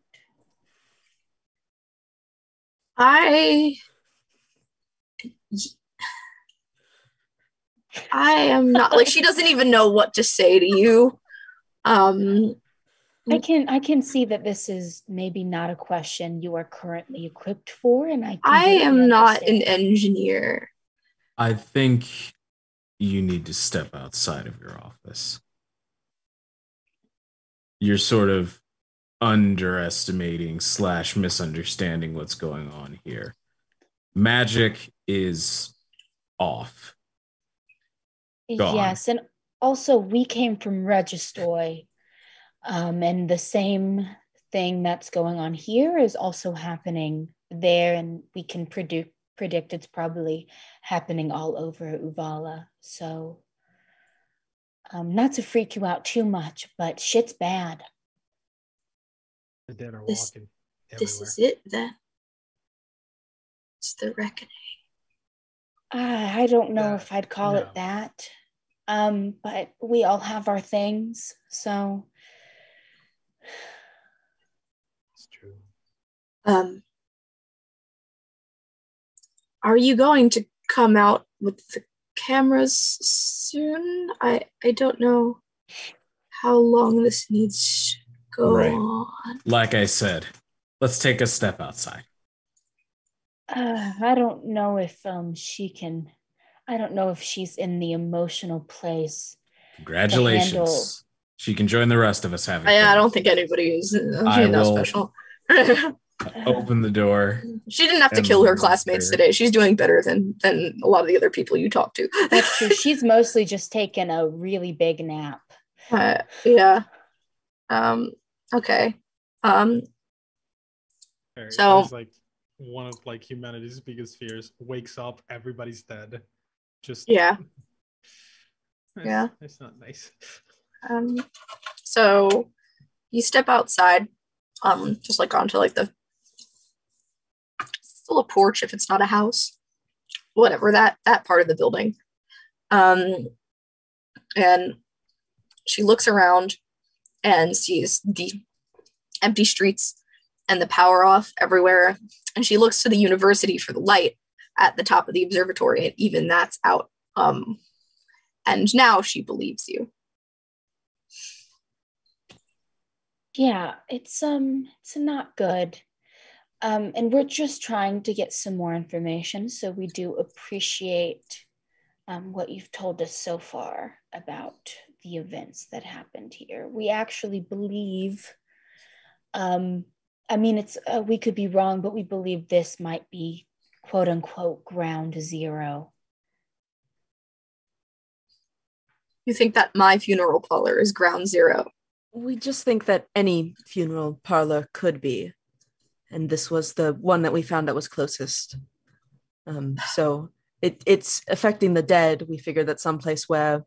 I am not like she doesn't even know what to say to you. I can see that this is maybe not a question you are currently equipped for, and I am not an understand. engineer. I think you need to step outside of your office. You're sort of underestimating / misunderstanding what's going on here. Magic is off. Gone. Yes, and also we came from Registoy, and the same thing that's going on here is also happening there, and we can predict it's probably happening all over Uvala. So, not to freak you out too much, but shit's bad. The dead are This- walking This everywhere. is it then. It's the reckoning. I don't know Yeah, if I'd call no. it that. But we all have our things, so It's true. Are you going to come out with the cameras soon? I don't know how long this needs to go Right. on. Like I said, let's take a step outside. I don't know if she can. I don't know if she's in the emotional place. Congratulations. She can join the rest of us having I fun. don't think anybody is. I She's not will- special. Open the door. She didn't have to And kill her leave classmates her. today. She's doing better than a lot of the other people you talk to. That's true. She's mostly just taken a really big nap. Yeah. Okay. So- There's like one of like humanity's biggest fears. Wakes up, everybody's dead. Just Yeah. It's, Yeah. it's not nice. So you step outside, just like onto like the still a porch if it's not a house, whatever that part of the building. And she looks around and sees the empty streets and the power off everywhere. And she looks to the university for the light at the top of the observatory, and even that's out. And now she believes you. Yeah, it's not good. And we're just trying to get some more information, so we do appreciate what you've told us so far about the events that happened here. We actually believe, I mean, it's we could be wrong, but we believe this might be quote unquote ground zero. You think that my funeral parlor is ground zero? We just think that any funeral parlor could be. And this was the one that we found that was closest. So it's affecting the dead. We figured that someplace where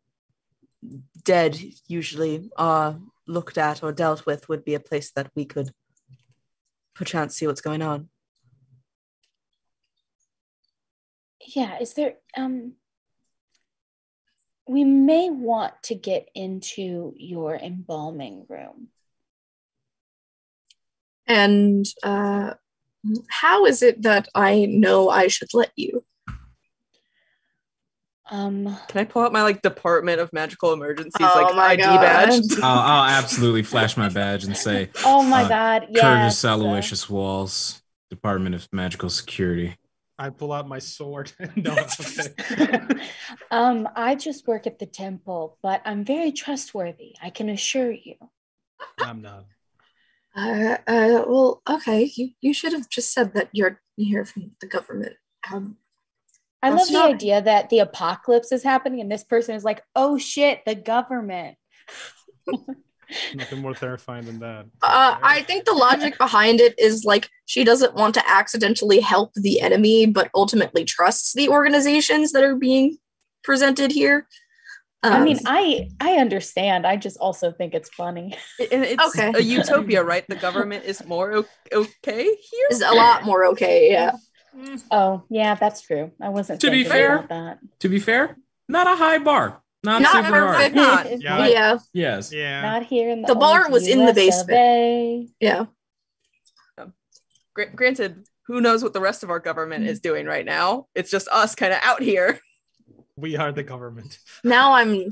dead usually are looked at or dealt with would be a place that we could perchance see what's going on. Yeah, is there we may want to get into your embalming room. And how is it that I know I should let you? Um, Can I pull out my like Department of Magical Emergencies Oh like my ID God. badge? I'll absolutely flash my badge and say, oh my Uh, God, Curtis yes. Aloysius Walls, Department of Magical Security. I pull out my sword. No, okay. I just work at the temple, but I'm very trustworthy. I can assure you. I'm not. Well, okay. You should have just said that you're here from the government. I love That's the not- idea that the apocalypse is happening and this person is like, oh shit, the government. Nothing more terrifying than that. I think the logic behind it is like she doesn't want to accidentally help the enemy, but ultimately trusts the organizations that are being presented here. I mean, I understand. I just also think it's funny. And it's Okay. a utopia, right? The government is more okay here. is a lot more okay. Yeah. Oh, yeah, that's true. I wasn't To be thinking fair- about that. To be fair, not a high bar. Not Not super hard. perfect. Not. Yeah. Yeah. Yes. Yeah. Not here in the The bar old was in the US of basement. A. Yeah. Granted, who knows what the rest of our government is doing right now? It's just us kind of out here. We are the government. Now I'm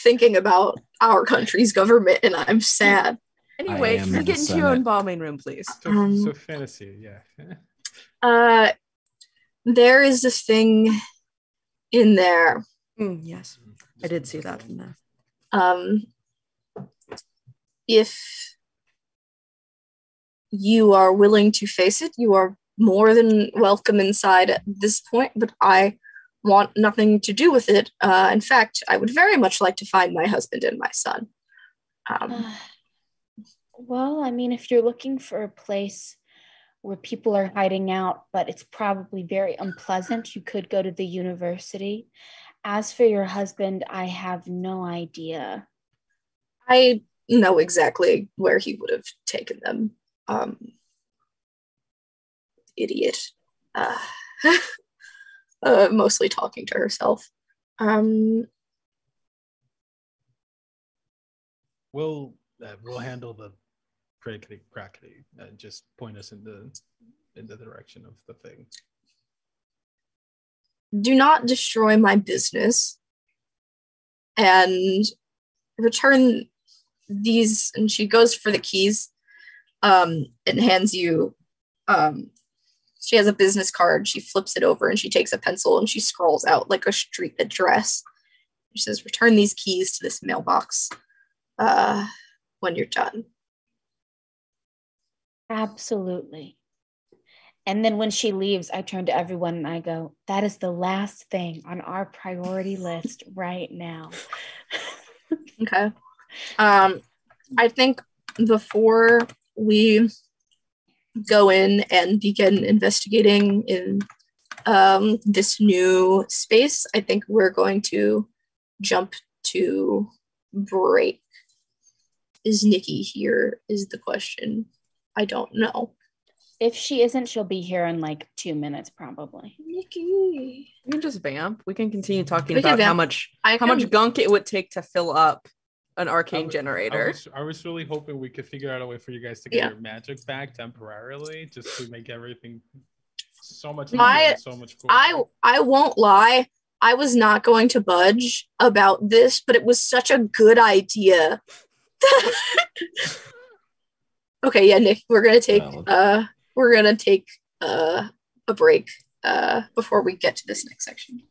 thinking about our country's government and I'm sad. Anyway, am can you the get into your Senate. embalming room, please? So fantasy, yeah. There is a thing in there. Yes, I did see that from there. If you are willing to face it, you are more than welcome inside at this point, but I want nothing to do with it. In fact, I would very much like to find my husband and my son. Well, I mean, if you're looking for a place where people are hiding out, but it's probably very unpleasant, you could go to the university. As for your husband, I have no idea. I know exactly where he would have taken them. Idiot. Mostly talking to herself. We'll handle the crickety crackety and just point us in the direction of the thing. Do not destroy my business and return these. And she goes for the keys and hands you. She has a business card. She flips it over and she takes a pencil and she scrawls out like a street address. She says, return these keys to this mailbox when you're done. Absolutely. And then when she leaves, I turn to everyone and I go, that is the last thing on our priority list right now. Okay. I think before we go in and begin investigating in this new space, I think we're going to jump to break. Is Nikki here is the question. I don't know. If she isn't, she'll be here in like 2 minutes, probably. Nikki. We can just vamp. We can continue talking We can about how vamp. much gunk it would take to fill up an arcane I generator. was really hoping we could figure out a way for you guys to get Yeah. your magic back temporarily, just to make everything so much easier I- and so much cooler. I won't lie. I was not going to budge about this, but it was such a good idea. Okay, yeah, Nick, we're gonna take a break before we get to this next section.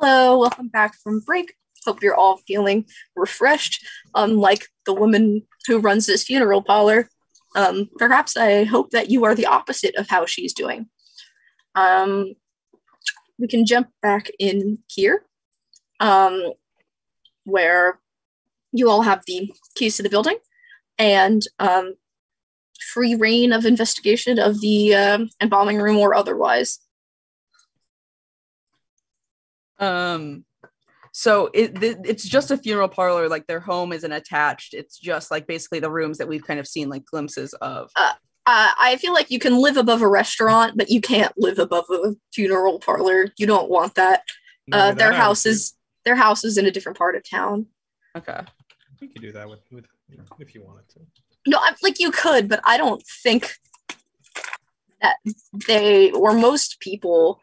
Hello, welcome back from break. Hope you're all feeling refreshed, unlike the woman who runs this funeral parlor. Perhaps I hope that you are the opposite of how she's doing. We can jump back in here, where you all have the keys to the building and free reign of investigation of the embalming room or otherwise. So it's just a funeral parlor, like their home isn't attached. It's just like basically the rooms that we've kind of seen like glimpses of. I feel like you can live above a restaurant, but you can't live above a funeral parlor. You don't want that. Their house is in a different part of town. Okay. We could do that with if you wanted to. No, like you could, but I don't think that they or most people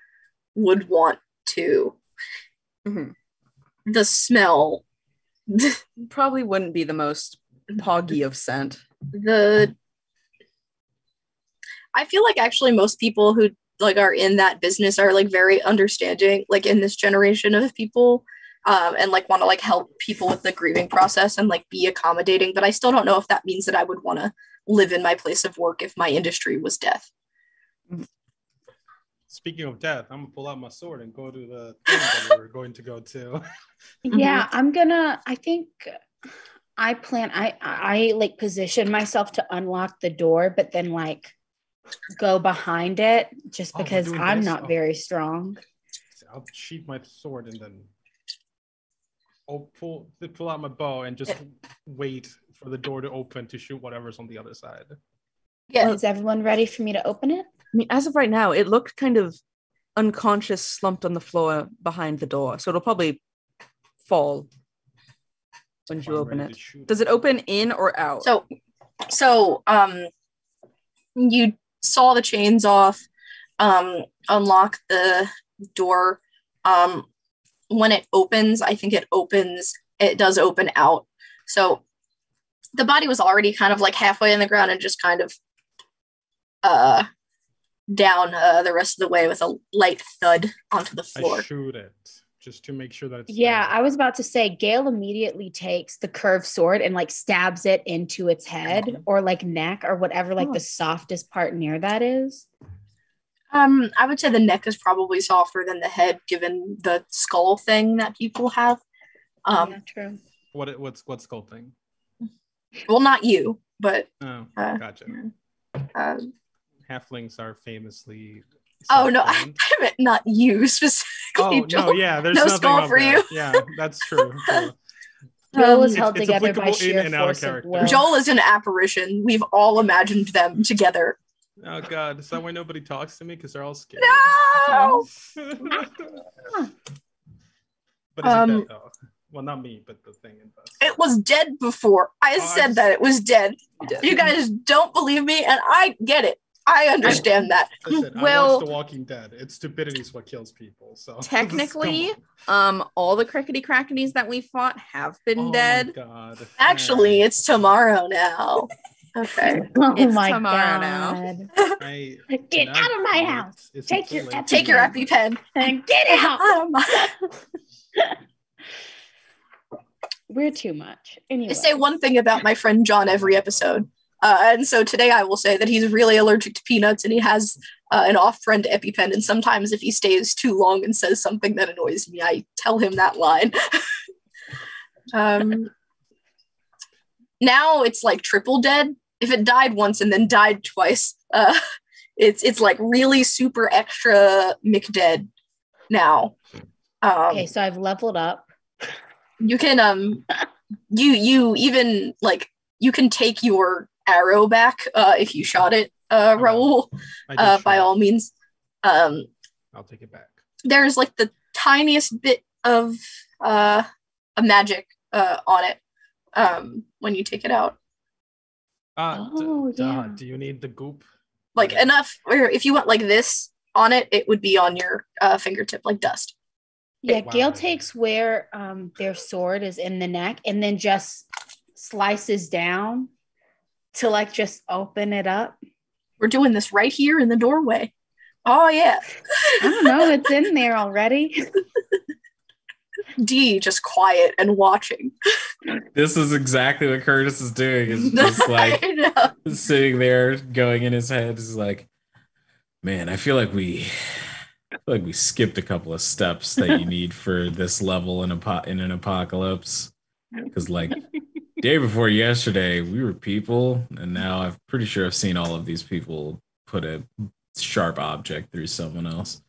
would want to. Mm-hmm. The smell. Probably wouldn't be the most poggy of scent. I feel like actually most people who like are in that business are like very understanding, like in this generation of people, and like want to like help people with the grieving process and like be accommodating. But I still don't know if that means that I would want to live in my place of work if my industry was death. Speaking of death, I'm gonna pull out my sword and go to the thing that we were going to go to. Yeah, I think I like position myself to unlock the door, but then like go behind it just because I'm not very strong. I'll sheath my sword and then pull out my bow and just wait for the door to open to shoot whatever's on the other side. Yeah. Is everyone ready for me to open it? I mean, as of right now, it looked kind of unconscious, slumped on the floor behind the door. So it'll probably fall when you open it. Does it open in or out? So you saw the chains off, unlock the door. When it opens, I think it does open out. So the body was already kind of like halfway in the ground and just kind of down the rest of the way with a light thud onto the floor. I shoot it just to make sure that it's Yeah, dead. I was about to say Gale immediately takes the curved sword and like stabs it into its head or like neck or whatever like the softest part near that is. I would say the neck is probably softer than the head given the skull thing that people have. Yeah, true. What's skull thing? Well, not you, but Gotcha. Halflings are famously oh no, I meant not you specifically. Oh no, yeah, there's no nothing skull for there. you. Yeah, that's true. Joel is held it's together by applicable sheer in and out of force of character. will. Joel is an apparition. We've all imagined them together. Oh god, is that why nobody talks to me? Because they're all scared. No! But is it dead though? Well, not me, but the thing in the... It was dead before. I said that it was dead. You guys don't believe me, and I get it. I understand that. Listen, I Well- watched The Walking Dead. It's stupidity is what kills people. So Technically, all the crickety crackities that we fought have been dead. Oh my god. Actually, it's tomorrow now. Okay. Oh It's my tomorrow god. Get Now. out of my house. Take your Take your EpiPen. and get out. Out of my- We're too much. Anyway. I say one thing about my friend John every episode. And so today I will say that he's really allergic to peanuts and he has an off-brand EpiPen. And sometimes if he stays too long and says something that annoys me, I tell him that line. Now it's like triple dead. If it died once and then died twice, it's like really super extra McDead now. Okay, so I've leveled up. You can you even like you can take your arrow back if you shot it, Raul. By all means. I'll take it back. There's like the tiniest bit of a magic on it when you take it out. Do you need the goop? Like enough, or if you went like this on it, it would be on your fingertip like dust. Yeah, Wow. Gale takes where their sword is in the neck and then just slices down to like just open it up. We're doing this right here in the doorway. Oh yeah. I don't know, it's in there already. D just quiet and watching. This is exactly what Curtis is doing. Is just like I know. sitting there, going in his head. Is like, man, I feel like we skipped a couple of steps that you need for this level in an apocalypse. Because like day before yesterday, we were people, and now I'm pretty sure I've seen all of these people put a sharp object through someone else.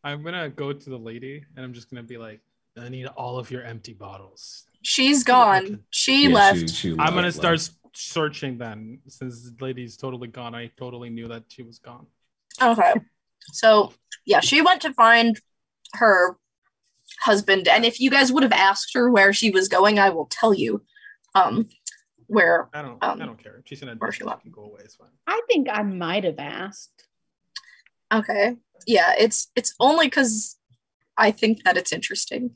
I'm gonna go to the lady and I'm just gonna be like, I need all of your empty bottles. She's gone. She left. She I'm gonna left. start searching then. Since the lady's totally gone, I totally knew that she was gone. Okay. So, yeah, she went to find her husband. And if you guys would have asked her where she was going, I will tell you where. I don't care. She's in a where she went. can go away. It's fine. I think I might have asked. Okay. Yeah, it's only because I think that it's interesting.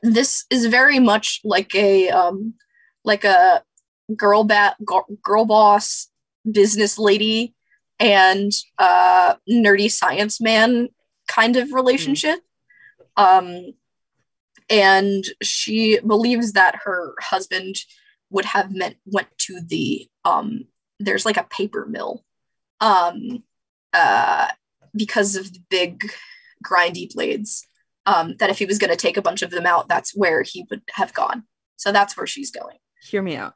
This is very much like a girl boss business lady and nerdy science man kind of relationship. And she believes that her husband would have went to the there's like a paper mill because of the big grindy blades, that if he was going to take a bunch of them out, that's where he would have gone. So that's where she's going. Hear me out.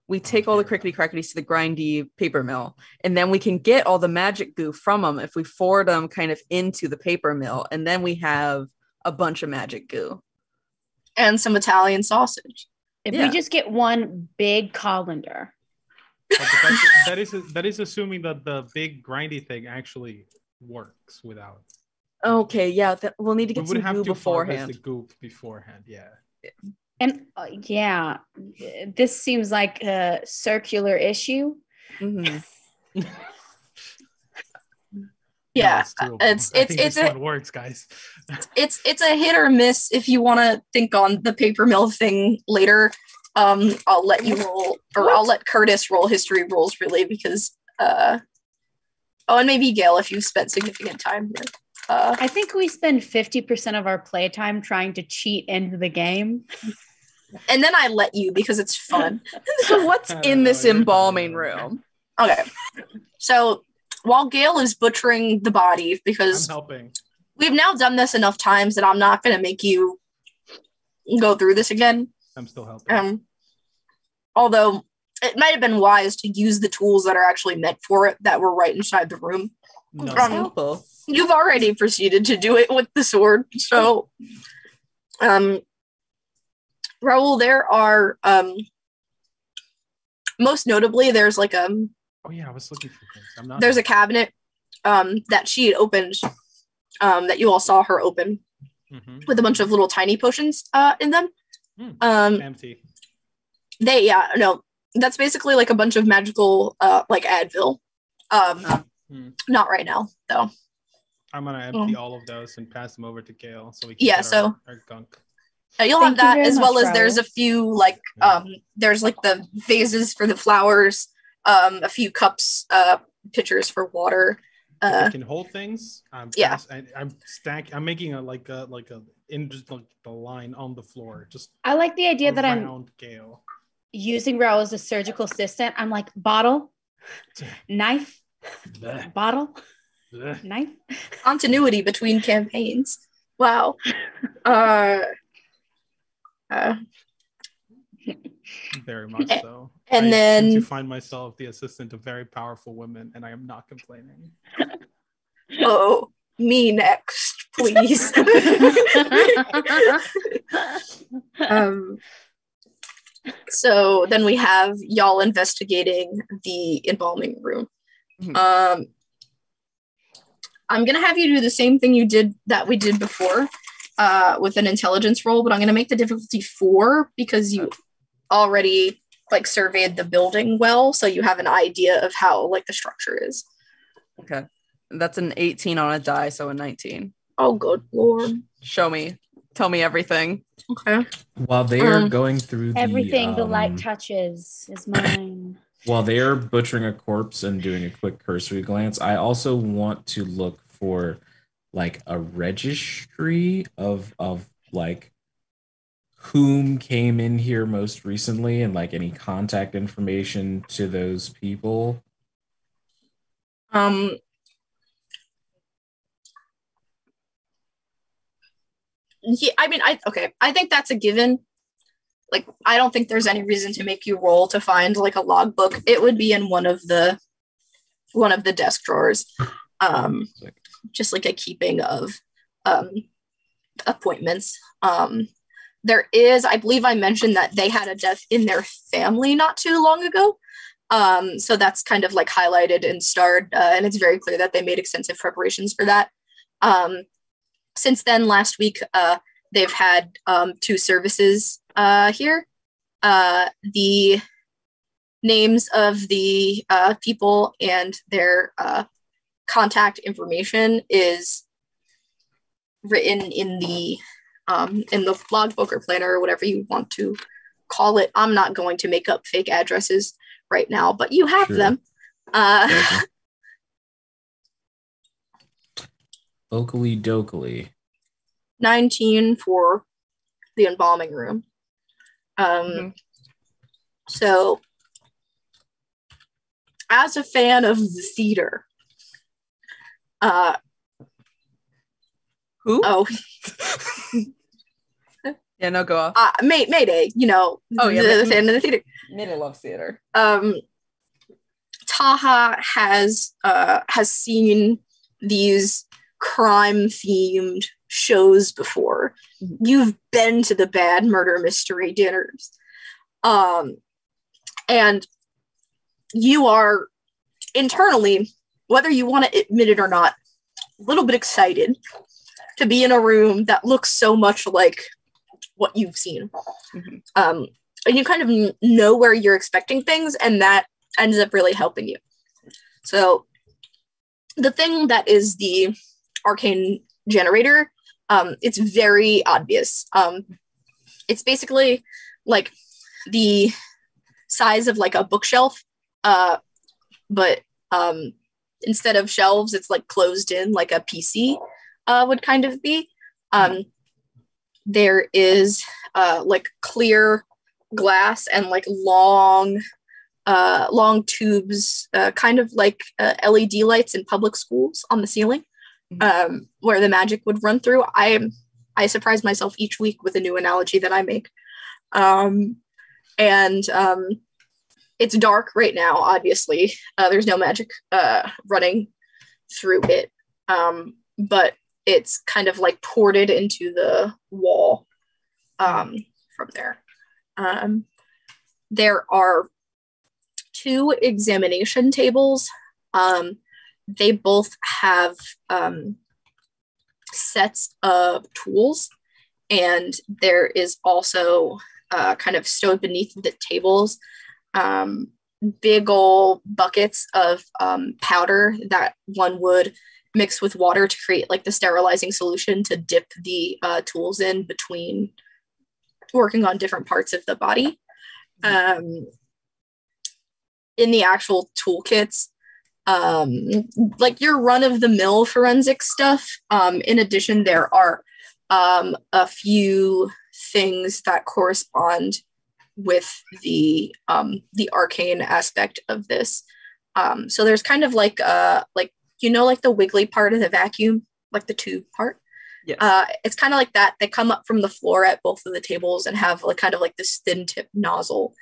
We take all the crickety crackities to the grindy paper mill, and then we can get all the magic goo from them if we forward them kind of into the paper mill, and then we have a bunch of magic goo. And some Italian sausage. If we just get one big colander. That is assuming that the big grindy thing actually works without. Okay, yeah, we'll need to get some goo beforehand. The goop beforehand, yeah. And this seems like a circular issue. Mm-hmm. Yeah, no, it's one works, guys. it's a hit or miss if you want to think on the paper mill thing later. I'll let you roll, or I'll let Curtis roll history rolls really, because and maybe Gail if you've spent significant time here. I think we spend 50% of our playtime trying to cheat into the game. And then I let you because it's fun. So what's in this embalming room? Okay. So while Gail is butchering the body, because I'm helping. We've now done this enough times that I'm not going to make you go through this again. I'm still helping. Although it might have been wise to use the tools that are actually meant for it that were right inside the room. No. You've already proceeded to do it with the sword. So, Raul, there are, most notably, there's like oh yeah, I was looking for things. There's a cabinet that she had opened, that you all saw her open, with a bunch of little tiny potions in them. Empty. That's basically like a bunch of magical like Advil. Not right now though. I'm gonna empty all of those and pass them over to Gail so we can get our gunk. You'll have that, as well as there's a few like there's like the vases for the flowers, a few cups, pitchers for water. I can hold things. I'm making just like the line on the floor. Just I like the idea that I'm Gail. Using Raul as a surgical assistant. I'm like bottle, knife, bottle, knife. Continuity between campaigns. Wow. Very much so. And I then seem to find myself the assistant of very powerful women, and I am not complaining. Oh, me next, please. So then we have y'all investigating the embalming room. I'm gonna have you do the same thing we did before, with an intelligence roll, but I'm gonna make the difficulty 4 because you already like surveyed the building well, so you have an idea of how like the structure is. Okay, that's an 18 on a die, so a 19. Oh, good lord! Show me, tell me everything. Okay. While they are going through everything the light touches is mine. While they are butchering a corpse and doing a quick cursory glance, I also want to look for like a registry of like whom came in here most recently and like any contact information to those people? Um, yeah, I mean, I think that's a given. Like, I don't think there's any reason to make you roll to find like a logbook. It would be in one of the desk drawers. Just like a keeping of appointments. There is, I believe I mentioned that they had a death in their family not too long ago. So that's kind of like highlighted and starred, and it's very clear that they made extensive preparations for that. Since then, last week, they've had 2 services here. The names of the people and their contact information is written in the logbook or planner or whatever you want to call it. I'm not going to make up fake addresses right now, but you have them. Oakley dokley. 19 for the embalming room. So, as a fan of the theater, who? Oh, yeah, no, go off. Mayday. You know, the fan of the theater. Mayday loves theater. Taha has seen these crime-themed shows before. Mm-hmm. You've been to the bad murder mystery dinners. And you are internally, whether you want to admit it or not, a little bit excited to be in a room that looks so much like what you've seen. Mm-hmm. And you kind of know where you're expecting things, and that ends up really helping you. So the thing that is the arcane generator, it's very obvious. It's basically like the size of like a bookshelf, but instead of shelves, it's like closed in like a PC would kind of be. There is like clear glass and like long tubes, kind of like LED lights in public schools on the ceiling, where the magic would run through. I surprise myself each week with a new analogy that I make. It's dark right now, obviously. There's no magic running through it, but it's kind of like ported into the wall from there. There are 2 examination tables. They both have sets of tools, and there is also kind of stowed beneath the tables big ol' buckets of powder that one would mix with water to create like the sterilizing solution to dip the tools in between working on different parts of the body. In the actual toolkits, like your run-of-the-mill forensic stuff. In addition, there are a few things that correspond with the arcane aspect of this. So there's kind of like like the wiggly part of the vacuum, like the tube part. Yes. It's kind of like that. They come up from the floor at both of the tables and have like kind of like this thin tip nozzle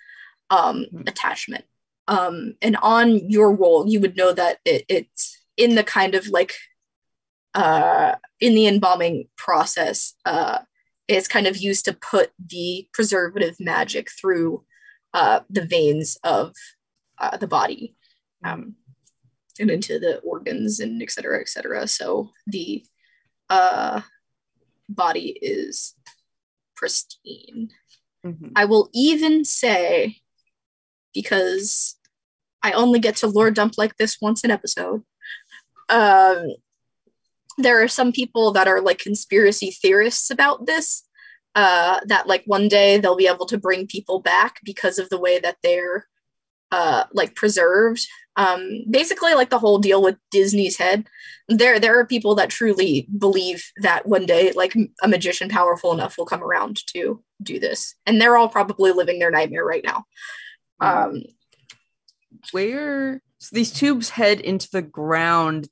attachment. And on your roll, you would know that it's in the kind of like in the embalming process. It's kind of used to put the preservative magic through the veins of the body and into the organs and et cetera, et cetera. So the body is pristine. Mm-hmm. I will even say, because I only get to lore dump like this once an episode, there are some people that are like conspiracy theorists about this, that like one day they'll be able to bring people back because of the way that they're like preserved. Basically like the whole deal with Disney's head. There are people that truly believe that one day like a magician powerful enough will come around to do this, and they're all probably living their nightmare right now. Where so these tubes head into the ground,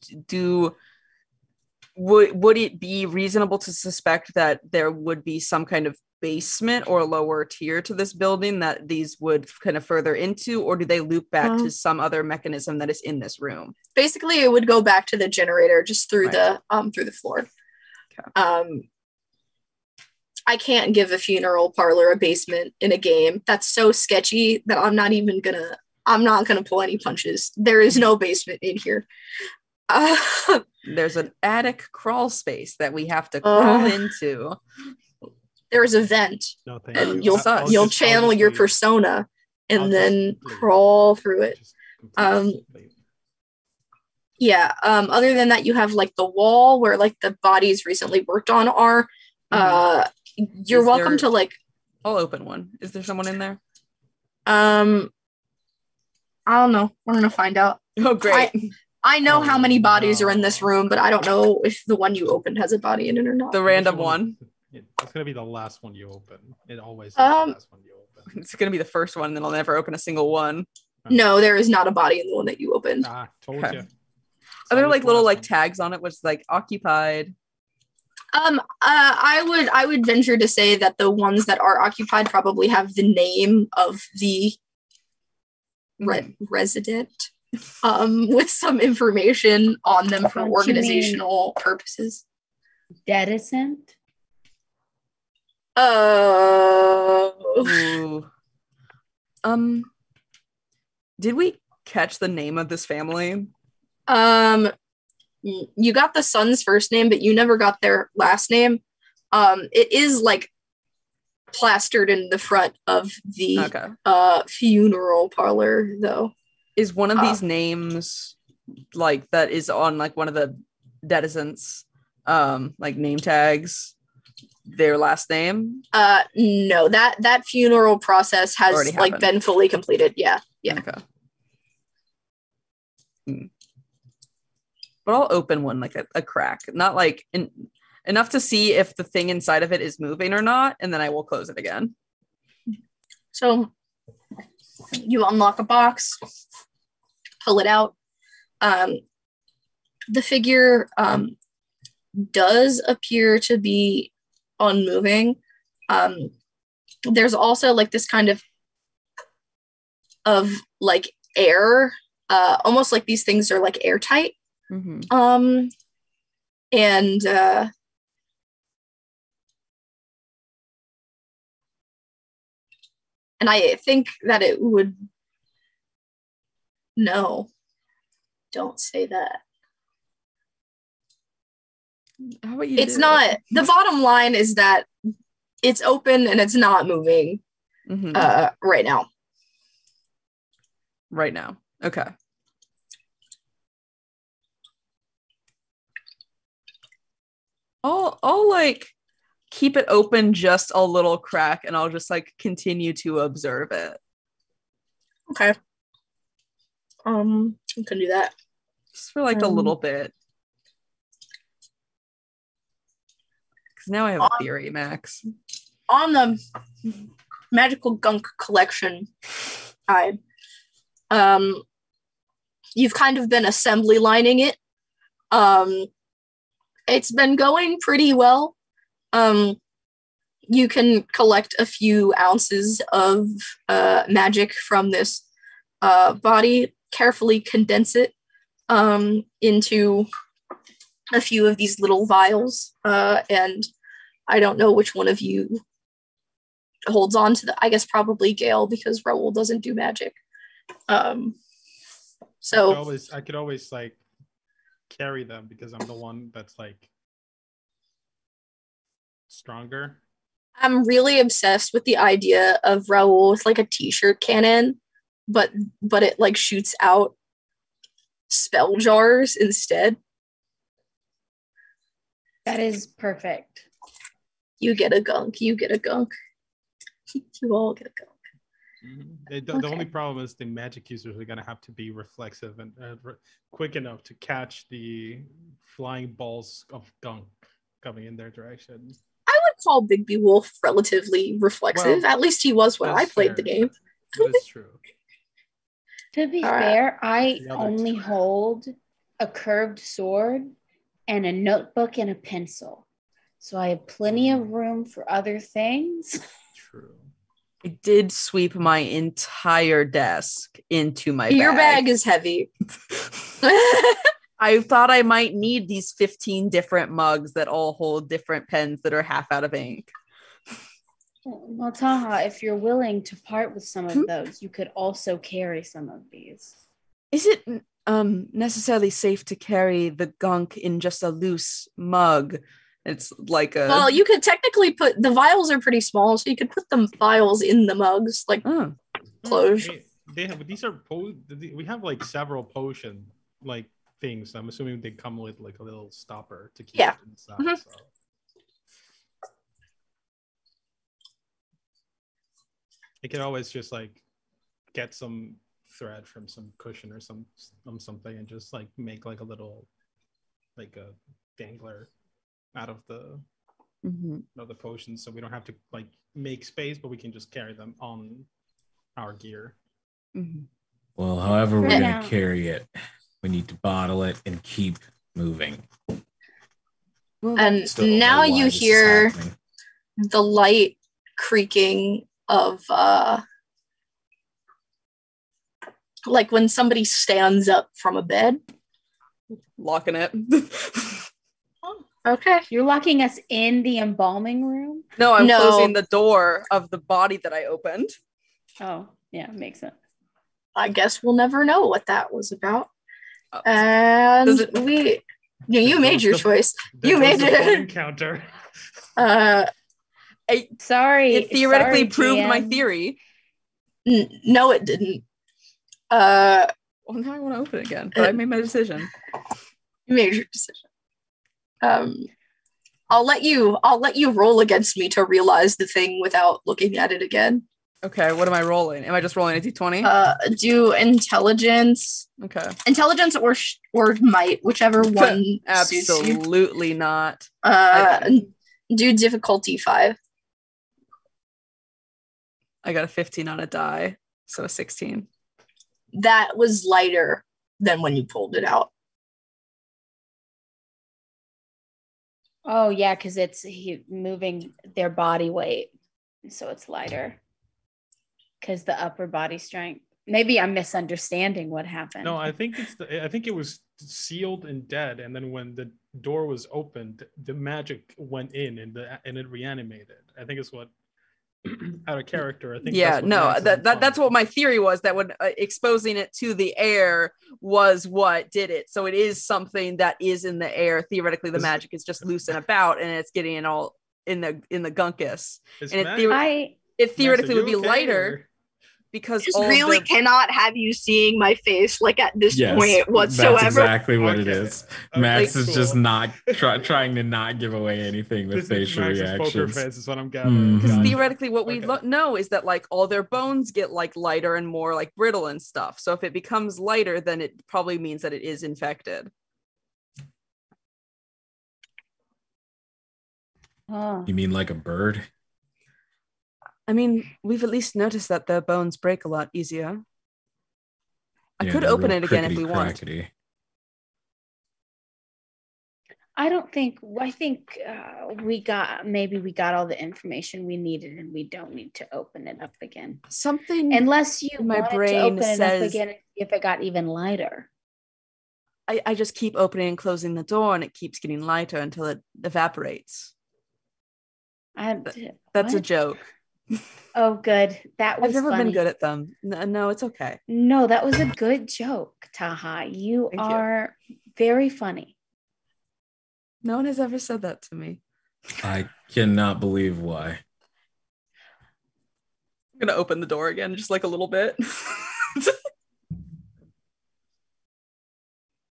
would it be reasonable to suspect that there would be some kind of basement or lower tier to this building that these would kind of further into, or do they loop back to some other mechanism that is in this room? Basically it would go back to the generator just through the floor. Okay. I can't give a funeral parlor a basement in a game. That's so sketchy that I'm not gonna pull any punches. There is no basement in here. There's an attic crawl space that we have to crawl into. There's a vent, No, thank and you. you'll channel your persona and then crawl through it. Yeah. Other than that, you have like the wall where like the bodies recently worked on are. You're welcome to like. I'll open one. Is there someone in there? I don't know. We're gonna find out. Oh, great. I know how many bodies are in this room, but I don't know if the one you opened has a body in it or not. The random one. It's gonna be the last one you open. It always is the last one you open. It's gonna be the first one, and then I'll never open a single one. No, there is not a body in the one that you opened. Told Okay. you. Are there like little like tags on it, which is like occupied? I would venture to say that the ones that are occupied probably have the name of the resident, with some information on them for organizational purposes. Dedicent? Ooh. Did we catch the name of this family? You got the son's first name, but you never got their last name. It is like plastered in the front of the funeral parlor, though. Is one of these names like that is on like one of the denizens like name tags their last name? No, that funeral process has like been fully completed. Yeah. Okay. But I'll open one like a crack, not like enough to see if the thing inside of it is moving or not, and then I will close it again. So you unlock a box, pull it out. The figure does appear to be unmoving. There's also like this kind of like air, almost like these things are like airtight. Mm-hmm. And I think that it would. No, don't say that. How about you? It's not. The bottom line is that it's open and it's not moving. Right now. Right now. Okay. I'll like keep it open just a little crack, and I'll just like continue to observe it. Okay. You can do that. Just for like a little bit. Because now I have a theory, Max. On the Magical Gunk Collection side, you've kind of been assembly lining it. It's been going pretty well. You can collect a few ounces of magic from this body, carefully condense it into a few of these little vials, and I don't know which one of you holds on to I guess probably Gale, because Raoul doesn't do magic. So I could always like carry them because I'm the one that's like stronger. I'm really obsessed with the idea of Raoul with like a t-shirt cannon, but it like shoots out spell jars instead. That is perfect. You get a gunk. You get a gunk. You all get a gunk. The only problem is the magic users are going to have to be reflexive and quick enough to catch the flying balls of gunk coming in their direction. I would call Bigby Wolf relatively reflexive. Well, At least he was when I that's played fair. the game. That is true. To be All right. fair, I The other only two. hold a curved sword and a notebook and a pencil. So I have plenty of room for other things. True. I did sweep my entire desk into my Your bag. bag is heavy. I thought I might need these 15 different mugs that all hold different pens that are half out of ink. Well, Taha, if you're willing to part with some of those, you could also carry some of these. Is it necessarily safe to carry the gunk in just a loose mug? It's like a Well, you could technically put the vials are pretty small, so you could put the vials in the mugs, like oh. close. They have these are we have like several potion like things. I'm assuming they come with like a little stopper to keep Yeah. it inside. Mhm. So. You can always just like get some thread from some cushion or something and just like make like a little like a dangler out of the potions, so we don't have to like make space, but we can just carry them on our gear. Well, however we're For going now. to carry it, we need to bottle it and keep moving. Well, And Still don't know now why you this is hear happening. the light creaking of like when somebody stands up from a bed. locking it. Okay. You're locking us in the embalming room? No, I'm No. closing the door of the body that I opened. Oh, yeah, makes sense. I guess we'll never know what that was about. Oh. And Does it- you made your choice. There You goes made the it. fun encounter. Sorry. It theoretically sorry, proved my GM. theory. No, it didn't. Well, now I want to open it again, but I made my decision. You made your decision. I'll let you roll against me to realize the thing without looking at it again. Okay, what am I rolling? Am I just rolling a d20? Do intelligence, Okay. or might, whichever one suits you. Absolutely not. Do difficulty 5. I got a 15 on a die, so a 16. That was lighter than when you pulled it out. Oh, yeah, because it's moving their body weight. So it's lighter. Because the upper body strength. Maybe I'm misunderstanding what happened. No, I think it was sealed and dead, and then when the door was opened, the magic went in and it reanimated. I think it's what out of character. I think. Yeah, that's what no, Max is that's implying. what my theory was, that when exposing it to the air was what did it. So it is something that is in the air. Theoretically, the magic is just loose and about, and it's getting it all in the gunkus. Is and it Max- I It Max, theoretically are would be you okay, lighter or- because Just all really the, cannot have you seeing my face like at this Yes, point whatsoever. that's exactly what it Okay. is. Okay, Max is just cool. not trying to not give away anything with This is facial Max's poker reactions. face, is what I'm gathering. Mhm. because Gotcha. theoretically what we Okay. know is that like all their bones get like lighter and more like brittle and stuff. So if it becomes lighter, then it probably means that it is infected. oh. You mean like a bird? I mean, we've at least noticed that their bones break a lot easier. I Yeah, could they're open real it again if we want. crickety-crackety. I think we got all the information we needed and we don't need to open it up again. Something Unless you My wanted brain to open it up says- again and see if it got even lighter. I just keep opening and closing the door and it keeps getting lighter until it evaporates. That's a What? joke. Oh, good. That was I've never funny. been good at them. No, it's okay. No, that was a good joke, Taha. You Thank you. are very funny. No one has ever said that to me. I cannot believe why. I'm gonna open the door again, just like a little bit.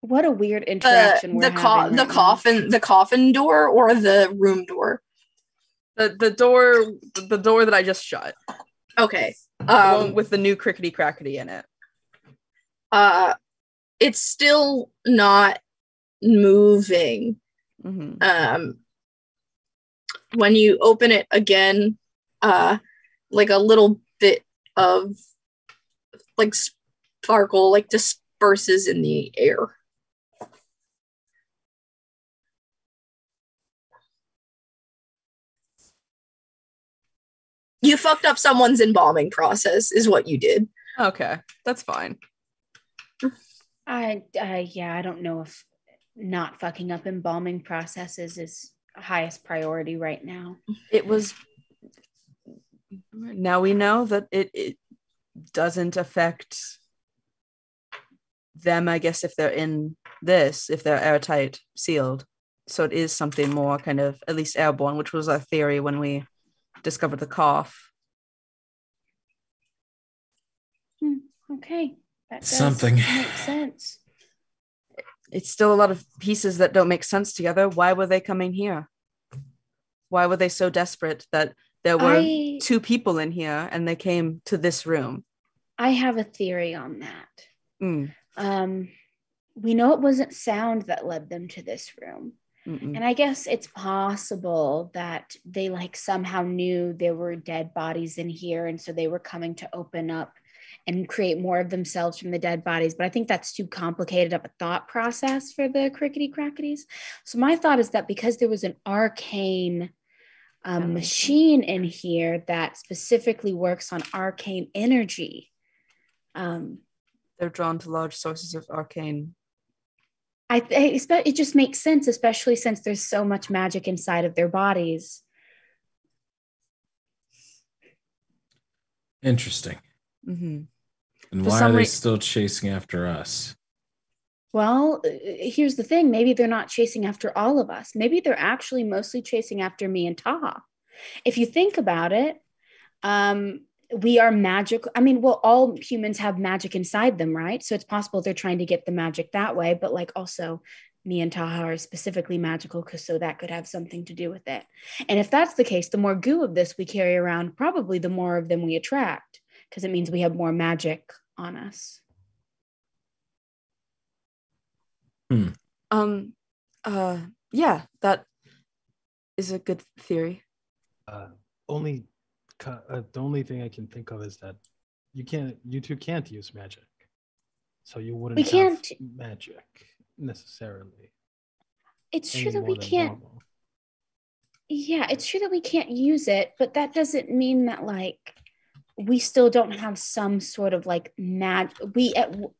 What a weird interaction we're having right now. the coffin door or the room door. the door that I just shut. Okay. one with the new crickety crackety in it. It's still not moving. Mm-hmm. When you open it again, like a little bit of like sparkle like disperses in the air. You fucked up someone's embalming process, is what you did. Okay, that's fine. I don't know if not fucking up embalming processes is highest priority right now. It was. Now we know that it doesn't affect them, I guess, if they're in this, if they're airtight sealed. So it is something more kind of at least airborne, which was our theory when we discovered the cough. Okay. That does Something make sense. It's still a lot of pieces that don't make sense together. Why were they coming here? Why were they so desperate that there were two people in here and they came to this room? I have a theory on that. We know it wasn't sound that led them to this room. And I guess it's possible that they like somehow knew there were dead bodies in here. And so they were coming to open up and create more of themselves from the dead bodies. But I think that's too complicated of a thought process for the crickety cracketies. So my thought is that because there was an arcane machine in here that specifically works on arcane energy. They're drawn to large sources of arcane. It just makes sense, especially since there's so much magic inside of their bodies. Interesting. Mm-hmm. And why are they still chasing after us? Well, here's the thing. Maybe they're not chasing after all of us. Maybe they're actually mostly chasing after me and Taha. If you think about it, we are magical. I mean, well, all humans have magic inside them, right? So it's possible they're trying to get the magic that way, but like also me and Taha are specifically magical because so that could have something to do with it. And if that's the case, the more goo of this we carry around, probably the more of them we attract because it means we have more magic on us. Yeah, that is a good theory. The only thing I can think of is that you two can't use magic, so you wouldn't have magic necessarily. It's true that we can't. Yeah, it's true that we can't use it, but that doesn't mean that like we still don't have some sort of like magic.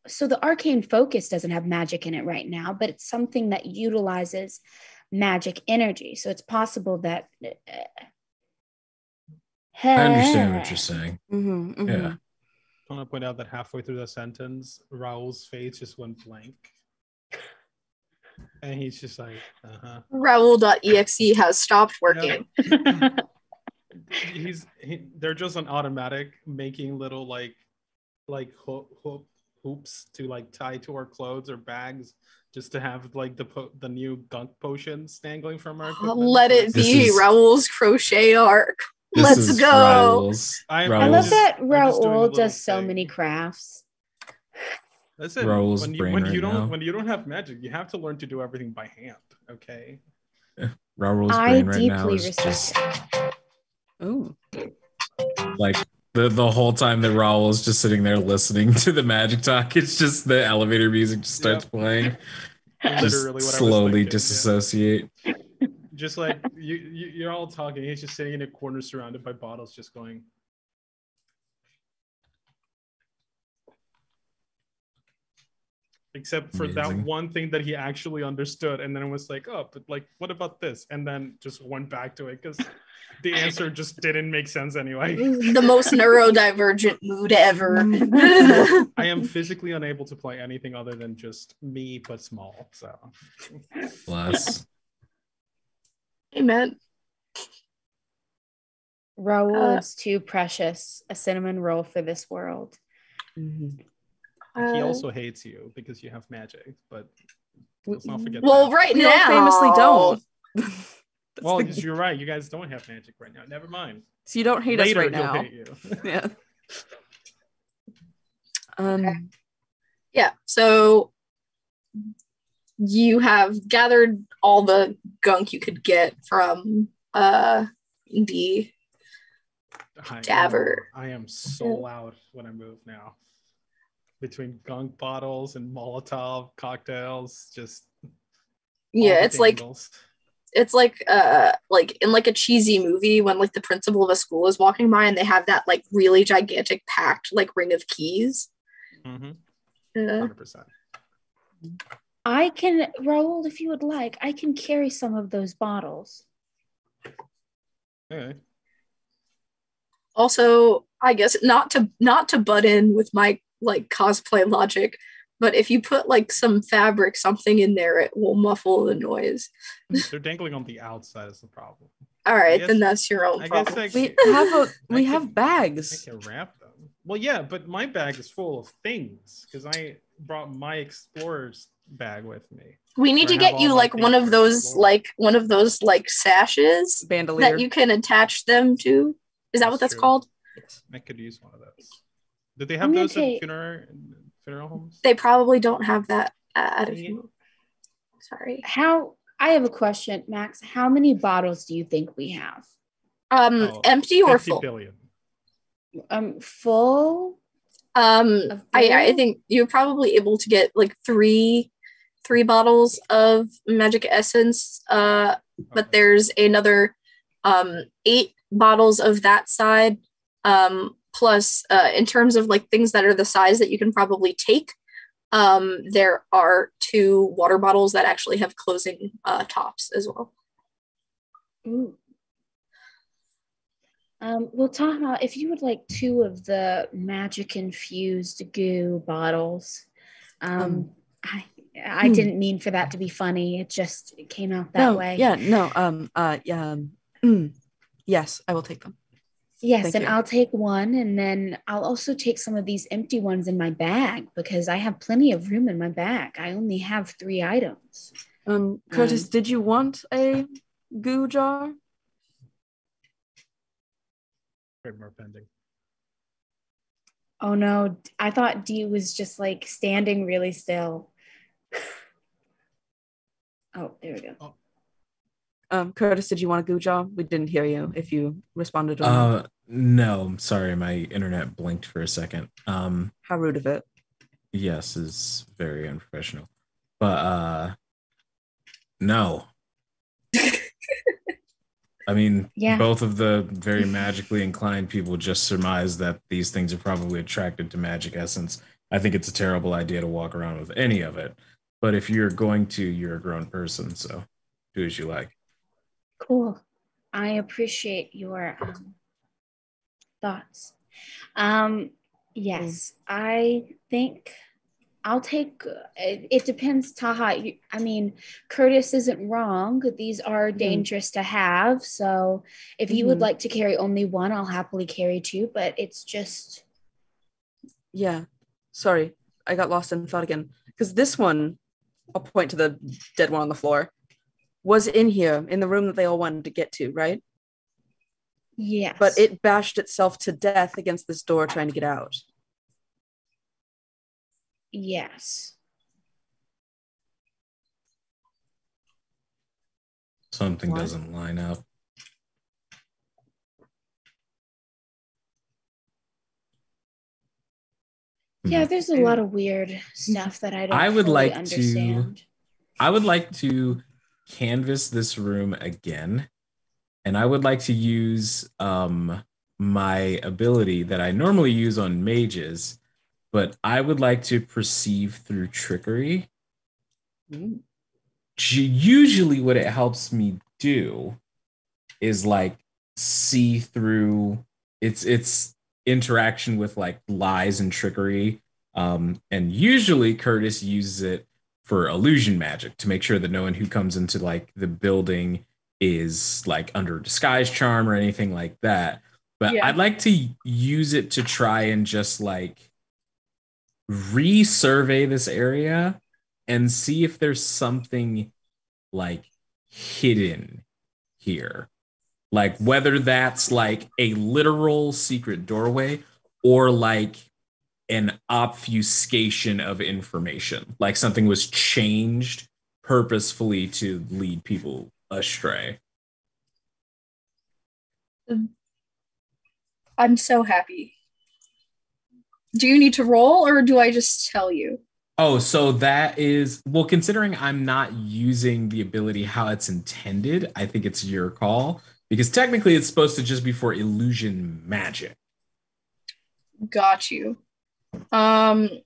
So the arcane focus doesn't have magic in it right now, but it's something that utilizes magic energy. So it's possible that. I understand what you're saying. Yeah. I want to point out that halfway through the sentence, Raul's face just went blank. And he's just like, Raul.exe has stopped working. Yeah. They're just on automatic making little like hoops to like tie to our clothes or bags just to have like the new gunk potions dangling from our equipment. Let it be Raul's crochet arc. Let's go. I love that Raul does so many crafts. Listen, Raul's when you don't have magic, you have to learn to do everything by hand. Okay. Raul's brain right now is respect just it. Ooh. like the whole time that Raul is just sitting there listening to the magic talk. It's just the elevator music just starts playing. Literally just what slowly I was thinking, disassociate. Yeah. Just like you're all talking, he's just sitting in a corner surrounded by bottles, just going. Except for that one thing that he actually understood, and then it was like, oh, but like, what about this? And then just went back to it because the answer just didn't make sense anyway. The most neurodivergent mood ever. I am physically unable to play anything other than just me, but small. So, Bless. Amen. Raul is too precious, a cinnamon roll for this world. Mm-hmm. He also hates you because you have magic, but let's not forget well, that. right We now, all famously don't. Well, you're right. You guys don't have magic right now. Never mind. So you don't hate Later, us right he'll now. hate you. Yeah. Yeah, so you have gathered all the gunk you could get from the Daver. I am so loud when I move now. Between gunk bottles and Molotov cocktails, just yeah, it's like in like a cheesy movie when like the principal of a school is walking by and they have that like really gigantic packed like ring of keys. 100%. I can roll if you would like. I can carry some of those bottles. Okay. Also, I guess not to butt in with my like cosplay logic, but if you put like some fabric, something in there, it will muffle the noise. They're dangling on the outside is the problem. All right, then that's your own problem. We have bags. I can wrap them. Well, yeah, but my bag is full of things because I brought my explorer's bag with me. We need to get you like one of those sashes bandolier that you can attach them to. Is that what that's called? Yes. I could use one of those. Did they have those at funeral homes? They probably don't have that at a funeral. Sorry. I have a question, Max. How many bottles do you think we have? Empty or full? Billion. Full. I think you're probably able to get like three bottles of magic essence. But there's another 8 bottles of that side. Plus, in terms of like things that are the size that you can probably take, there are 2 water bottles that actually have closing tops as well. Ooh. Well, Taha, if you would like 2 of the magic infused goo bottles, I didn't mean for that to be funny. It came out that way. Yeah, no. Yes, I will take them. Yes, Thank and you. I'll take 1, and then I'll also take some of these empty ones in my bag because I have plenty of room in my bag. I only have 3 items. Curtis, did you want a goo jar? Trademark pending. Oh no, I thought Dee was just like standing really still. Oh, there we go. Curtis, did you want a goo jar? We didn't hear you if you responded or not. No, I'm sorry, my internet blinked for a second. How rude of it. Yes, is very unprofessional. But no. I mean, both of the very magically inclined people just surmised that these things are probably attracted to magic essence. I think it's a terrible idea to walk around with any of it. But if you're going to, you're a grown person, so do as you like. Cool. I appreciate your thoughts. Yes, I think I'll take it depends, Taha. I mean, Curtis isn't wrong. These are dangerous to have. So if you would like to carry only 1, I'll happily carry 2, but it's just. Yeah. Sorry. I got lost in thought again. Because this one, I'll point to the dead one on the floor, was in here in the room that they all wanted to get to, right? Yes. But it bashed itself to death against this door trying to get out. Yes. Something doesn't line up. Yeah, there's a lot of weird stuff that I don't understand. I would like to canvas this room again, and I would like to use my ability that I normally use on mages, but I would like to perceive through trickery. Usually what it helps me do is like see through its interaction with like lies and trickery. And usually Curtis uses it for illusion magic to make sure that no one who comes into like the building is like under disguise charm or anything like that. But I'd like to use it to try and just like resurvey this area and see if there's something like hidden here. Like whether that's like a literal secret doorway or like an obfuscation of information, like something was changed purposefully to lead people astray. I'm so happy. Do you need to roll or do I just tell you? Oh, so that is, well, considering I'm not using the ability how it's intended, I think it's your call because technically it's supposed to just be for illusion magic. Got you. I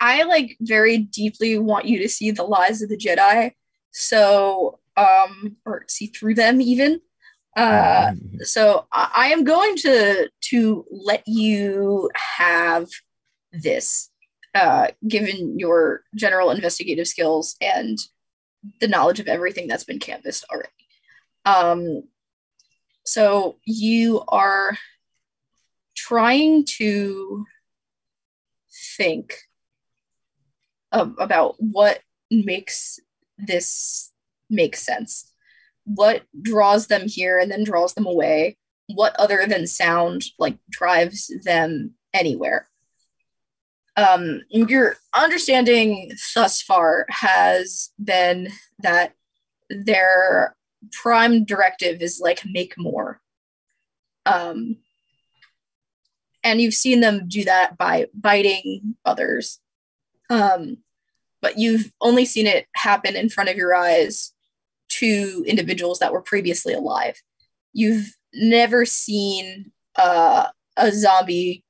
like very deeply want you to see the lies of the Jedi. So, or see through them even. So I am going to let you have this, given your general investigative skills and the knowledge of everything that's been canvassed already. So you are trying to think about what makes this make sense. What draws them here and then draws them away? What other than sound like drives them anywhere? Your understanding thus far has been that their prime directive is like make more. And you've seen them do that by biting others. But you've only seen it happen in front of your eyes to individuals that were previously alive. You've never seen a zombie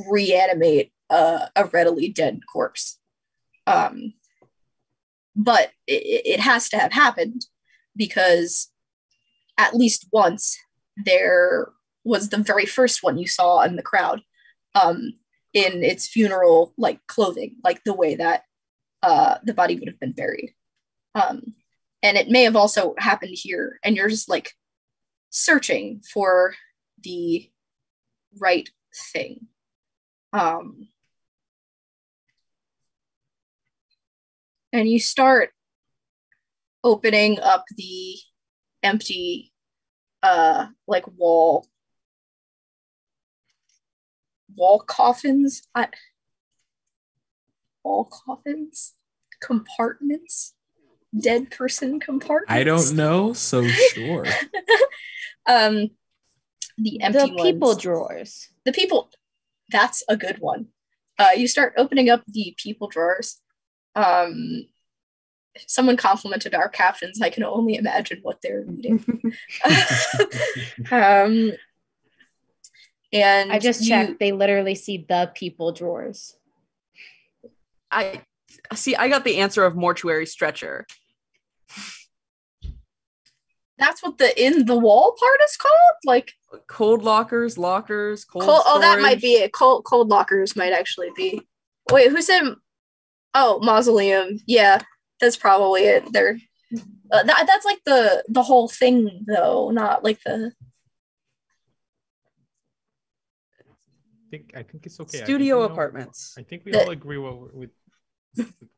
reanimate a readily dead corpse. But it has to have happened because at least once there was the very first one you saw in the crowd, in its funeral like clothing, like the way that the body would have been buried. And it may have also happened here, and you're just like searching for the right thing. And you start opening up the empty like wall coffins. Wall coffins? Compartments? Dead person compartments? I don't know, so sure. The empty The people ones. drawers. The people. That's a good one. You start opening up the people drawers. Someone complimented our captions. I can only imagine what they're reading. And I just checked. They literally see the people drawers. I see. I got the answer of mortuary stretcher. That's what the in the wall part is called? Like Cold lockers, cold oh, that storage. might be it. Cold lockers might actually be. Wait, who said? Oh, mausoleum. Yeah, that's probably it. They're that's like the whole thing though, not like the. I think it's okay. Studio apartments. I think we all agree with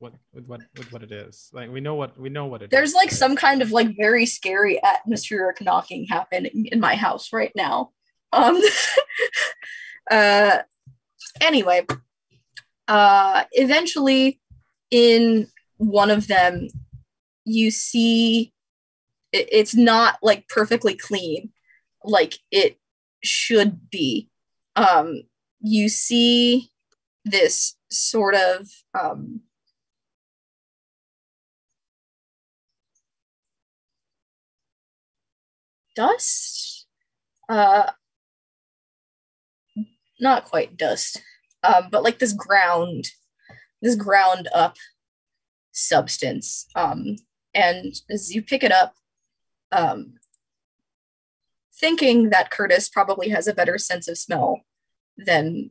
what it is. Like we know what it There's is. like some kind of like very scary atmospheric knocking happening in my house right now. Anyway, eventually in one of them you see it's not like perfectly clean like it should be. You see this sort of dust, not quite dust, but like this ground up substance, and as you pick it up, thinking that Curtis probably has a better sense of smell than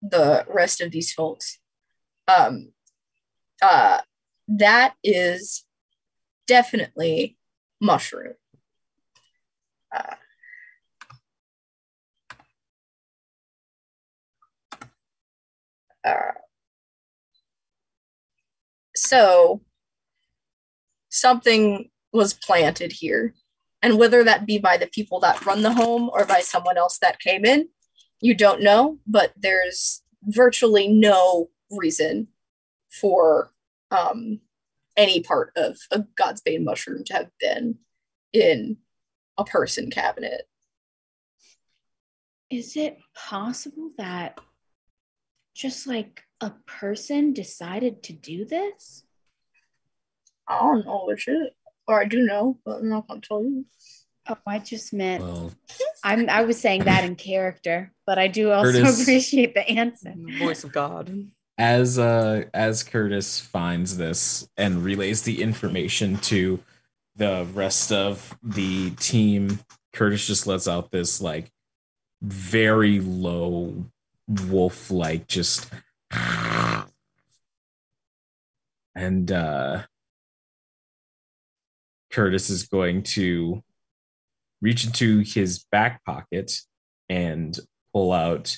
the rest of these folks, that is definitely mushroom. So something was planted here And whether that be by the people that run the home or by someone else that came in, you don't know, but there's virtually no reason for any part of a Godsbane mushroom to have been in a person cabinet. Is it possible that just like a person decided to do this? I don't know what shit. Or I do know, but I'm not gonna tell you. Oh, I just meant Well, I was saying that in character, but I do also Curtis. appreciate the answer. The voice of God. as Curtis finds this and relays the information to the rest of the team, Curtis just lets out this like very low wolf-like just and Curtis is going to reach into his back pocket and pull out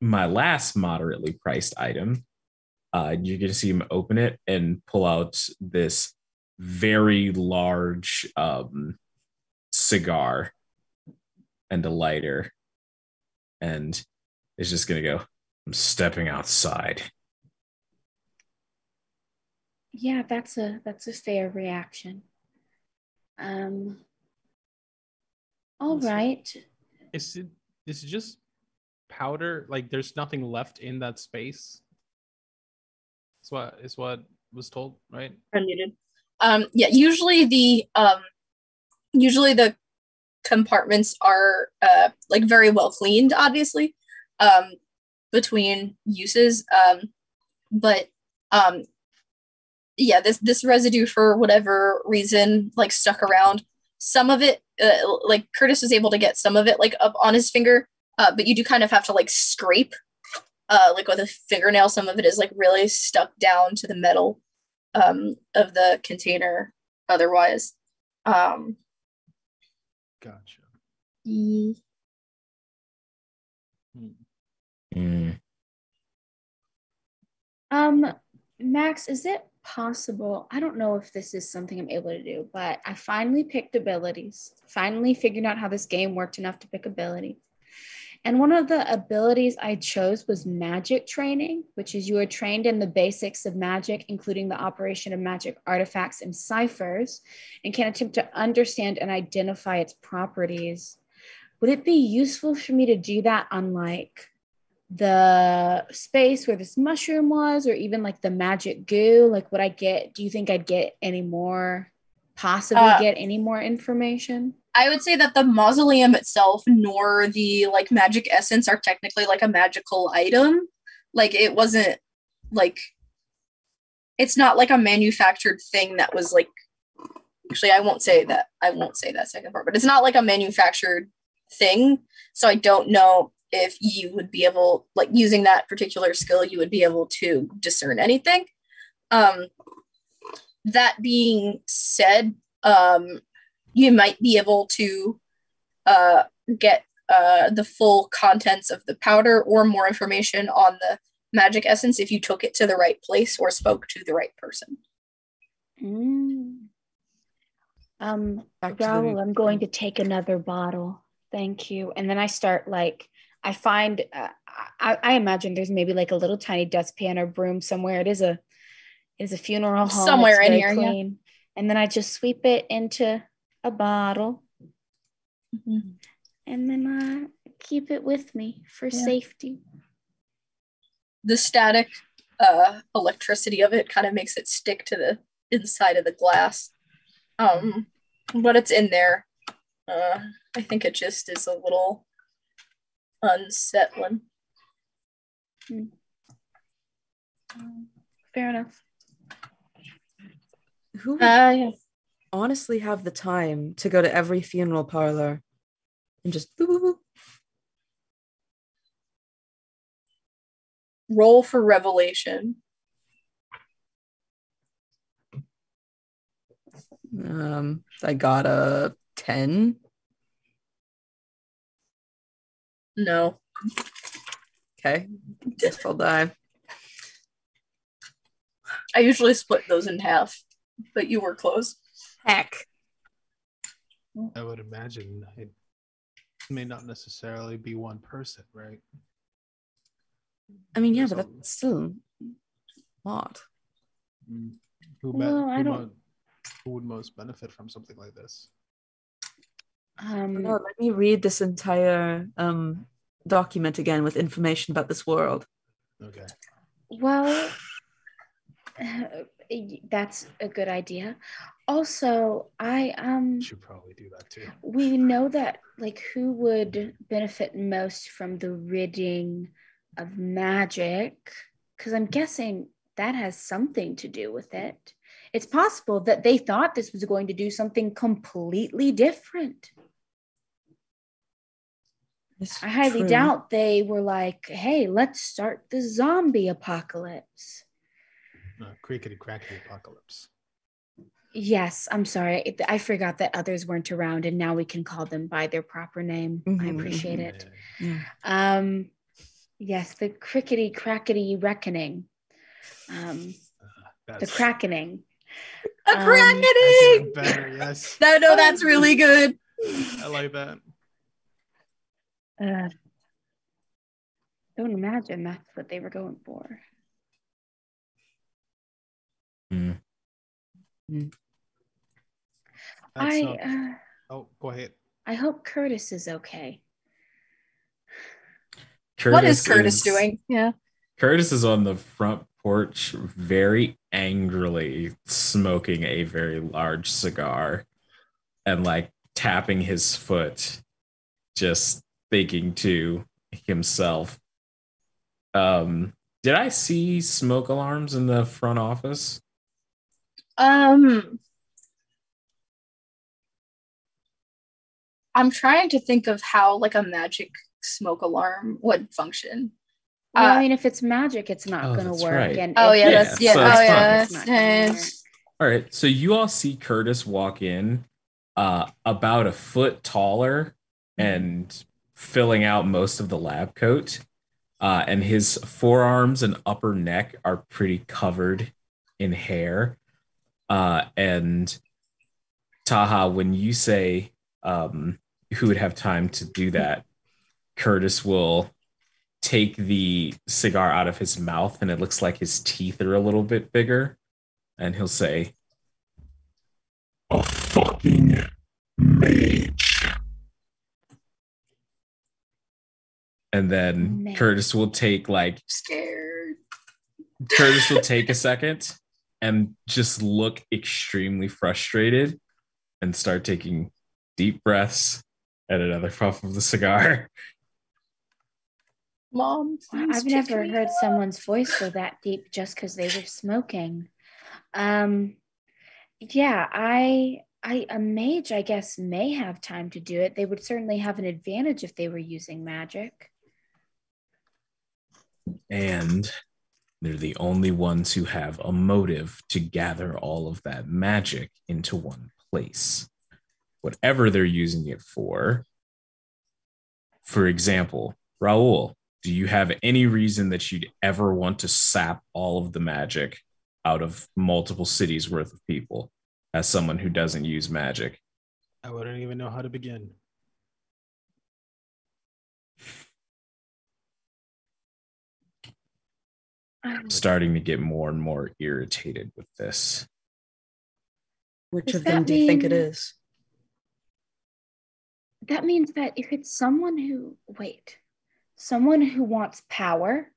my last moderately priced item. You're going to see him open it and pull out this very large cigar and a lighter. And it's just going to go, I'm stepping outside. Yeah, that's a fair reaction. All right. Is it just powder? Like there's nothing left in that space? Is what was told, right? Unmuted. Yeah, usually the compartments are like very well cleaned, obviously, between uses. But yeah, this residue for whatever reason like stuck around. Some of it, like Curtis was able to get some of it like up on his finger, but you do kind of have to like scrape, like with a fingernail. Some of it is like really stuck down to the metal of the container. Otherwise, Gotcha. Max, is it possible? I don't know if this is something I'm able to do, but I finally picked abilities. Finally figured out how this game worked enough to pick abilities. And one of the abilities I chose was magic training, which is you are trained in the basics of magic, including the operation of magic artifacts and ciphers, and can attempt to understand and identify its properties. Would it be useful for me to do that on like the space where this mushroom was, or even like the magic goo? Like, would I get, do you think I'd get any more, possibly get any more information? I would say that the mausoleum itself nor the like magic essence are technically like a magical item. Like it wasn't like, it's not like a manufactured thing that was like, actually I won't say that second part, but it's not like a manufactured thing. So I don't know if you would be able, like using that particular skill, you would be able to discern anything. That being said, you might be able to get the full contents of the powder or more information on the magic essence if you took it to the right place or spoke to the right person. Raoul, I'm going to take another bottle. Thank you. And then I start like, I find, I imagine there's maybe like a little tiny dustpan or broom somewhere. It is a funeral home. Somewhere in here, clean. Yeah. And then I just sweep it into a bottle. Mm-hmm. And then I keep it with me for safety. The static electricity of it kind of makes it stick to the inside of the glass. But it's in there. I think it just is a little unsettling. Fair enough. Who would honestly have the time to go to every funeral parlor and just roll for revelation? I got a 10. No. Okay. Guess I'll die. I usually split those in half, but you were close. Heck. I would imagine it may not necessarily be one person, right? I mean, yeah, There's but a- that's still a lot. Who, Well, I don't- who would most benefit from something like this? No, let me read this entire document again with information about this world. Okay. Well, that's a good idea. Also, Should probably do that too. we know that like who would benefit most from the ridding of magic, because I'm guessing that has something to do with it. It's possible that they thought this was going to do something completely different. It's I highly true. doubt they were like, hey, let's start the zombie apocalypse. Crickety crackety apocalypse. Yes, I'm sorry. I forgot that others weren't around and now we can call them by their proper name. I Mhm, appreciate mhm. it. Yeah. Yes, the crickety crackety reckoning. The That's crackening. A Um, cracketing! That's even better. Yes, No, that's really good. I like that. Don't imagine that's what they were going for. Mm. That's not. Oh, go ahead. I hope Curtis is okay. What is Curtis doing? Yeah. Curtis is on the front porch, very angrily smoking a very large cigar and like tapping his foot, just thinking to himself, did I see smoke alarms in the front office? I'm trying to think of how like a magic smoke alarm would function. Well, I mean, if it's magic, it's not going to that's work. right. And Oh, if yeah, it's that's- yeah, so oh, it's yeah, it's not gonna work. All right, so you all see Curtis walk in, about a foot taller and filling out most of the lab coat. And his forearms and upper neck are pretty covered in hair. And Taha, when you say who would have time to do that, Curtis will take the cigar out of his mouth, and it looks like his teeth are a little bit bigger. And he'll say, a fucking mage. and then Man. Curtis will take like Scared. Curtis will take a second and just look extremely frustrated and start taking deep breaths and another puff of the cigar. Mom, Wow, please I've pick never me heard up. someone's voice go that deep just because they were smoking. Yeah, a mage, I guess, may have time to do it. They would certainly have an advantage if they were using magic. And they're the only ones who have a motive to gather all of that magic into one place. Whatever they're using it for. For example, Raul, do you have any reason that you'd ever want to sap all of the magic out of multiple cities worth of people as someone who doesn't use magic? I wouldn't even know how to begin. I'm starting to get more and more irritated with this. Which Does of them that do you think it mean- is? That means that if it's someone who wants power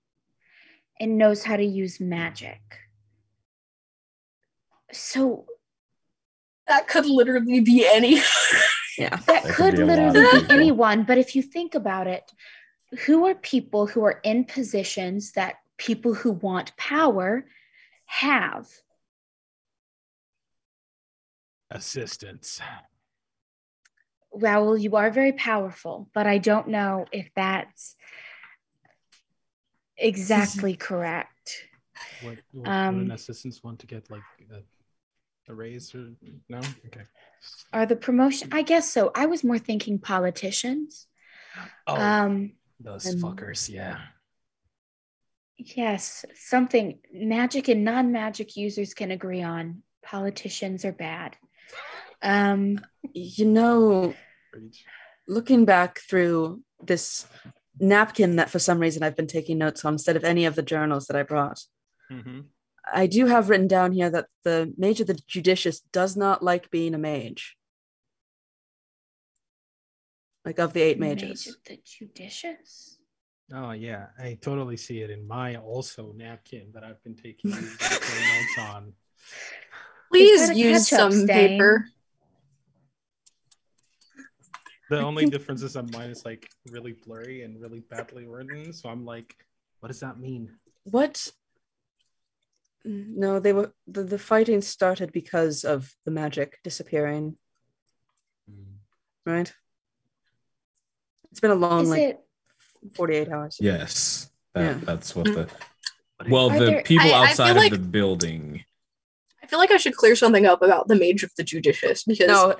and knows how to use magic. So That could literally be any. Yeah. that That could could be a lot of literally be people. anyone. But if you think about it, who are people who are in positions that people who want power have? Assistance. Raoul, you are very powerful, but I don't know if that's exactly correct. What would Um, an assistance want to get, like a raise or no? Okay. Are the promotion? I guess so. I was more thinking politicians. Oh, those and- fuckers. Yeah. Yes, something magic and non-magic users can agree on. Politicians are bad. You know, looking back through this napkin that for some reason I've been taking notes on instead of any of the journals that I brought, I do have written down here that the Mage of the Judicious does not like being a mage. Like of the 8 mages. Mage of the Judicious? Oh yeah, I totally see it in my also napkin that I've been taking these notes on. Please that a use ketchup some stain? paper. The only difference is that mine is like really blurry and really badly written. So I'm like, what does that mean? What? No, they were the fighting started because of the magic disappearing. Right? It's been a long, Is like, it 48 hours. Yes. Yeah. That's what the well, Are the there- people I feel outside like- of the building. I feel like I should clear something up about the Mage of the Judicious because No,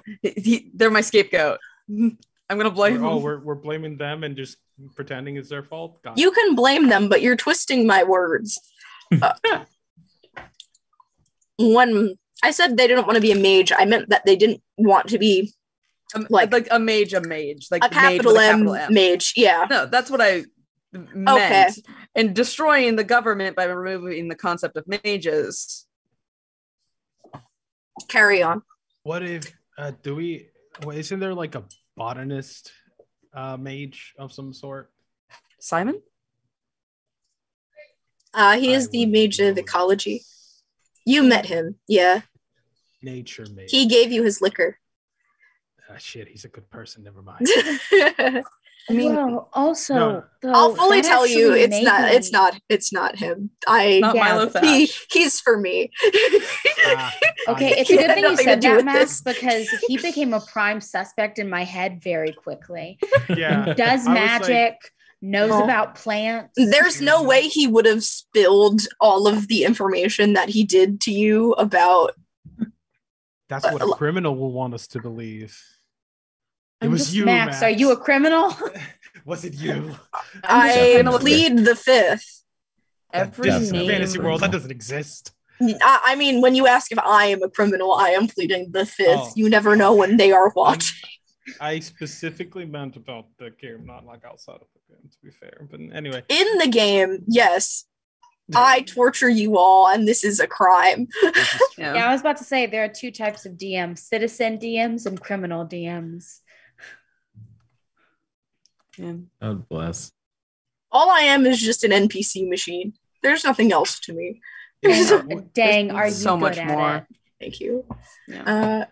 they're my scapegoat. I'm gonna blame them. we're blaming them and just pretending it's their fault. God. you can blame them, but you're twisting my words. When I said they didn't want to be a mage, I meant that they didn't want to be like a mage, like a mage capital with a M capital M. mage. Yeah. No, that's what I meant. Okay. And destroying the government by removing the concept of mages. Carry on. What if isn't there like a botanist mage of some sort? Simon? He is I the wouldn't mage of know. ecology. You met him, yeah. Nature mage. He gave you his liquor. Shit, he's a good person. Never mind. I mean, well, also, No. though, I'll fully that tell you, actually it's not him. not Yeah, Milo he, Thatch. he's for me. Okay, it's He a good had thing you nothing to said do that, with Max, this. because he became a prime suspect in my head very quickly. Yeah. Does I was like- magic, knows Oh. about plants. There's no way he would have spilled all of the information that he did to you about. That's what a criminal will want us to believe. It I'm was just- you, Max. Are you a criminal? Was it you? I Definitely. plead the fifth. Every That's Definitely. name. fantasy world. That doesn't exist. I mean, when you ask if I am a criminal, I am pleading the fifth. Oh. You never know when they are watching. I specifically meant about the game, not like outside of the game, to be fair. But anyway, In the game, yes, I torture you all, and this is a crime. this is true. Yeah. Yeah, I was about to say there are 2 types of DMs: citizen DMs and criminal DMs. Yeah. God bless. All I am is just an NPC machine. There's nothing else to me. Dang, are you so good much at more. it? Thank you. Yeah.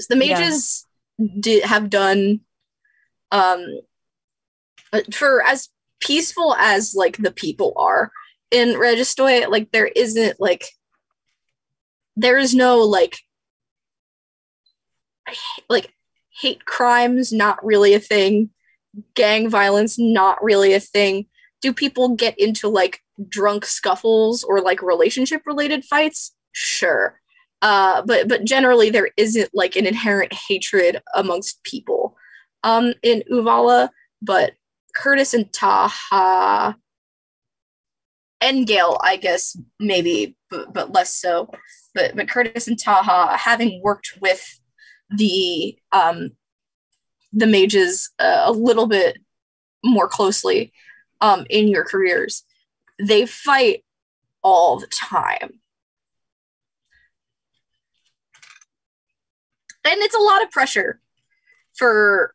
The mages have done for as peaceful as like the people are in Registoy, like there is no like hate crimes, not really a thing. Gang violence, not really a thing. Do people get into like drunk scuffles or like relationship related fights? Sure. But generally there isn't like an inherent hatred amongst people in Uvala, but Curtis and Taha and Gale, I guess maybe, but less so. But Curtis and Taha, having worked with the mages a little bit more closely in your careers, they fight all the time. And it's a lot of pressure for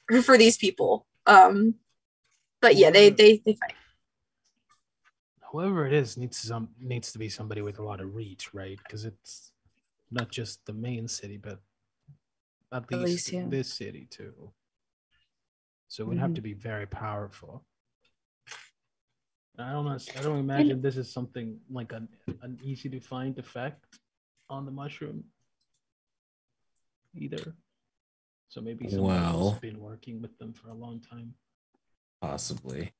these people. But yeah, they fight. Whoever it is needs to be somebody with a lot of reach, right? Because it's not just the main city, but at least Elysium. this city too. So it would have to be very powerful. I don't imagine this is something like an easy to find effect on the mushroom either. So maybe someone else has been working with them for a long time. Possibly.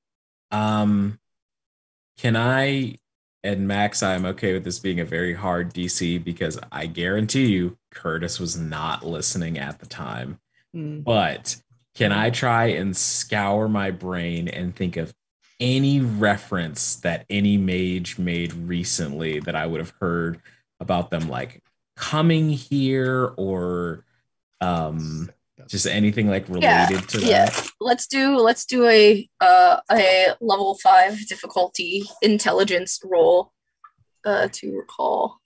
Can I, and Max, I'm okay with this being a very hard DC because I guarantee you Curtis was not listening at the time. But can I try and scour my brain and think of any reference that any mage made recently that I would have heard about them like coming here or just anything like related to Yeah. that? Let's do a level 5 difficulty intelligence roll to recall.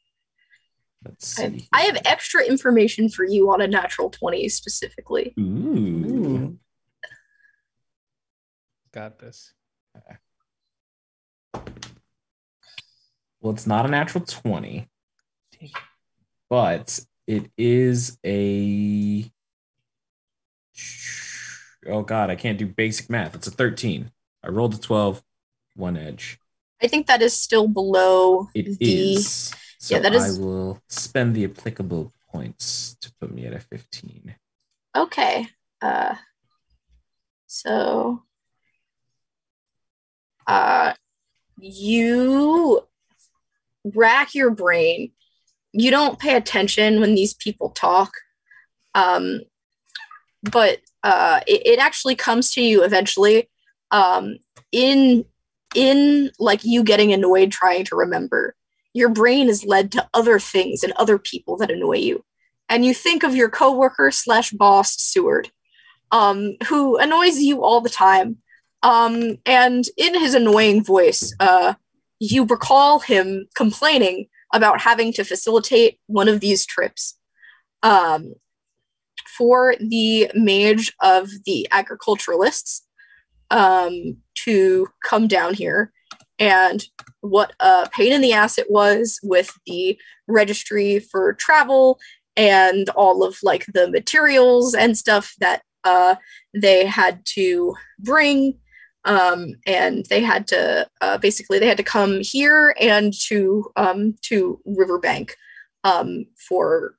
Let's see. I have extra information for you on a natural 20 specifically. Ooh. Got this. Well, it's not a natural 20, but it is a. Oh, God, I can't do basic math. It's a 13. I rolled a 12, one edge. I think that is still below It the. is. So Yeah, that is. I will spend the applicable points to put me at a 15. Okay. So. You rack your brain. You don't pay attention when these people talk. But it actually comes to you eventually in like you getting annoyed trying to remember. Your brain is led to other things and other people that annoy you. And you think of your coworker / boss, Seward, who annoys you all the time. And in his annoying voice, you recall him complaining about having to facilitate one of these trips for the mage of the agriculturalists to come down here, and what a pain in the ass it was with the registry for travel and all of like the materials and stuff that they had to bring. And they had to basically they had to come here and to Riverbank for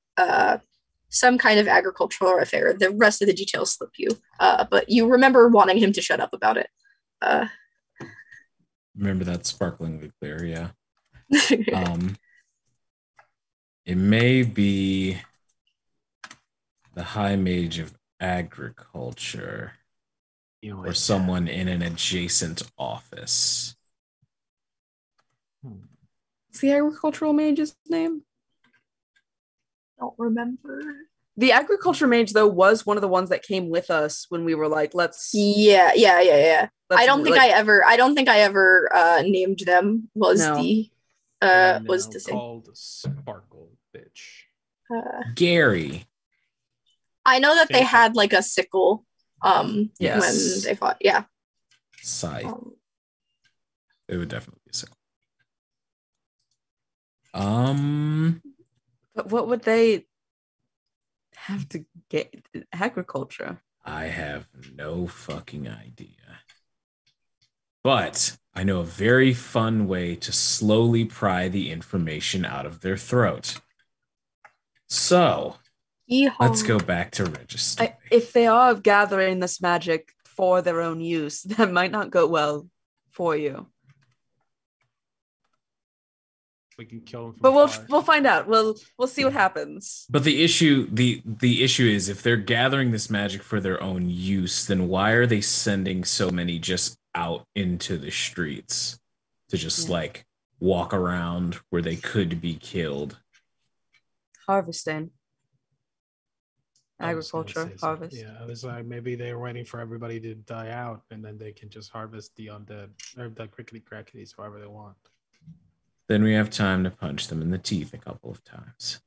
some kind of agricultural affair. The rest of the details slip you, but you remember wanting him to shut up about it. Remember that sparklingly clear, yeah. It may be the High Mage of Agriculture. Or someone in an adjacent office. What's the agricultural mage's name? Don't remember. The agriculture mage, though, was one of the ones that came with us when we were like, let's. Yeah. I don't think I ever named them. Was the same. Called Sparkle Bitch. Gary. I know that they had like a sickle. Yes. When they fought, yeah. Scythe. It would definitely be a sickle. But what would they have to get? Agriculture. I have no fucking idea. But I know a very fun way to slowly pry the information out of their throat. So, let's go back to registry. If they are gathering this magic for their own use, that might not go well for you. We can kill them. But we'll find out. We'll see what happens. But the issue is if they're gathering this magic for their own use, then why are they sending so many just out into the streets to just like walk around where they could be killed? Harvesting. Agriculture, harvest. Yeah, I was like, maybe they were waiting for everybody to die out, and then they can just harvest the undead or the crickety crackities however they want. Then we have time to punch them in the teeth a couple of times.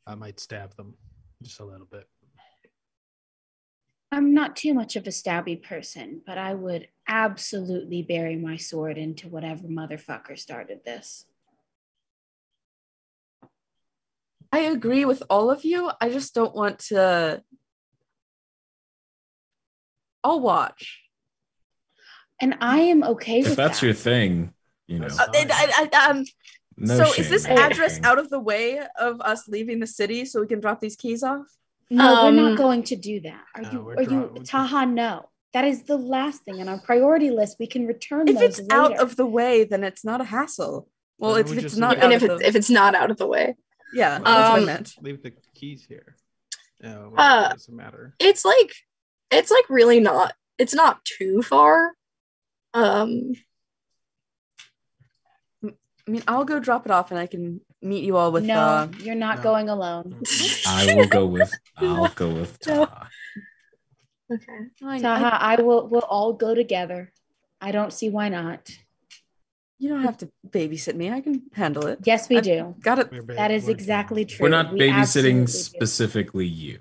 I might stab them just a little bit. I'm not too much of a stabby person, but I would absolutely bury my sword into whatever motherfucker started this. I agree with all of you. I just don't want to. I'll watch. And I am okay with that. If that's your thing, you know. No so shame, is this no address shame. out of the way of us leaving the city so we can drop these keys off? No, we're not going to do that. No, Are you Taha? No. That is the last thing on our priority list. We can return If those it's out later. of the way, then it's not a hassle. Well, Then if we it's just not leave out Even of if it's not out of the way. yeah, that's what I meant. Leave the keys here. No, it doesn't matter. It's like really not. It's not too far. I mean, I'll go drop it off, and I can meet you all with. No, you're not no. going alone. I'll go with No. Taha. Okay. Taha, we'll all go together. I don't see why not. You don't have to babysit me. I can handle it. Yes, we I've do. Got it. That is exactly true. We're not We absolutely babysitting do. specifically you.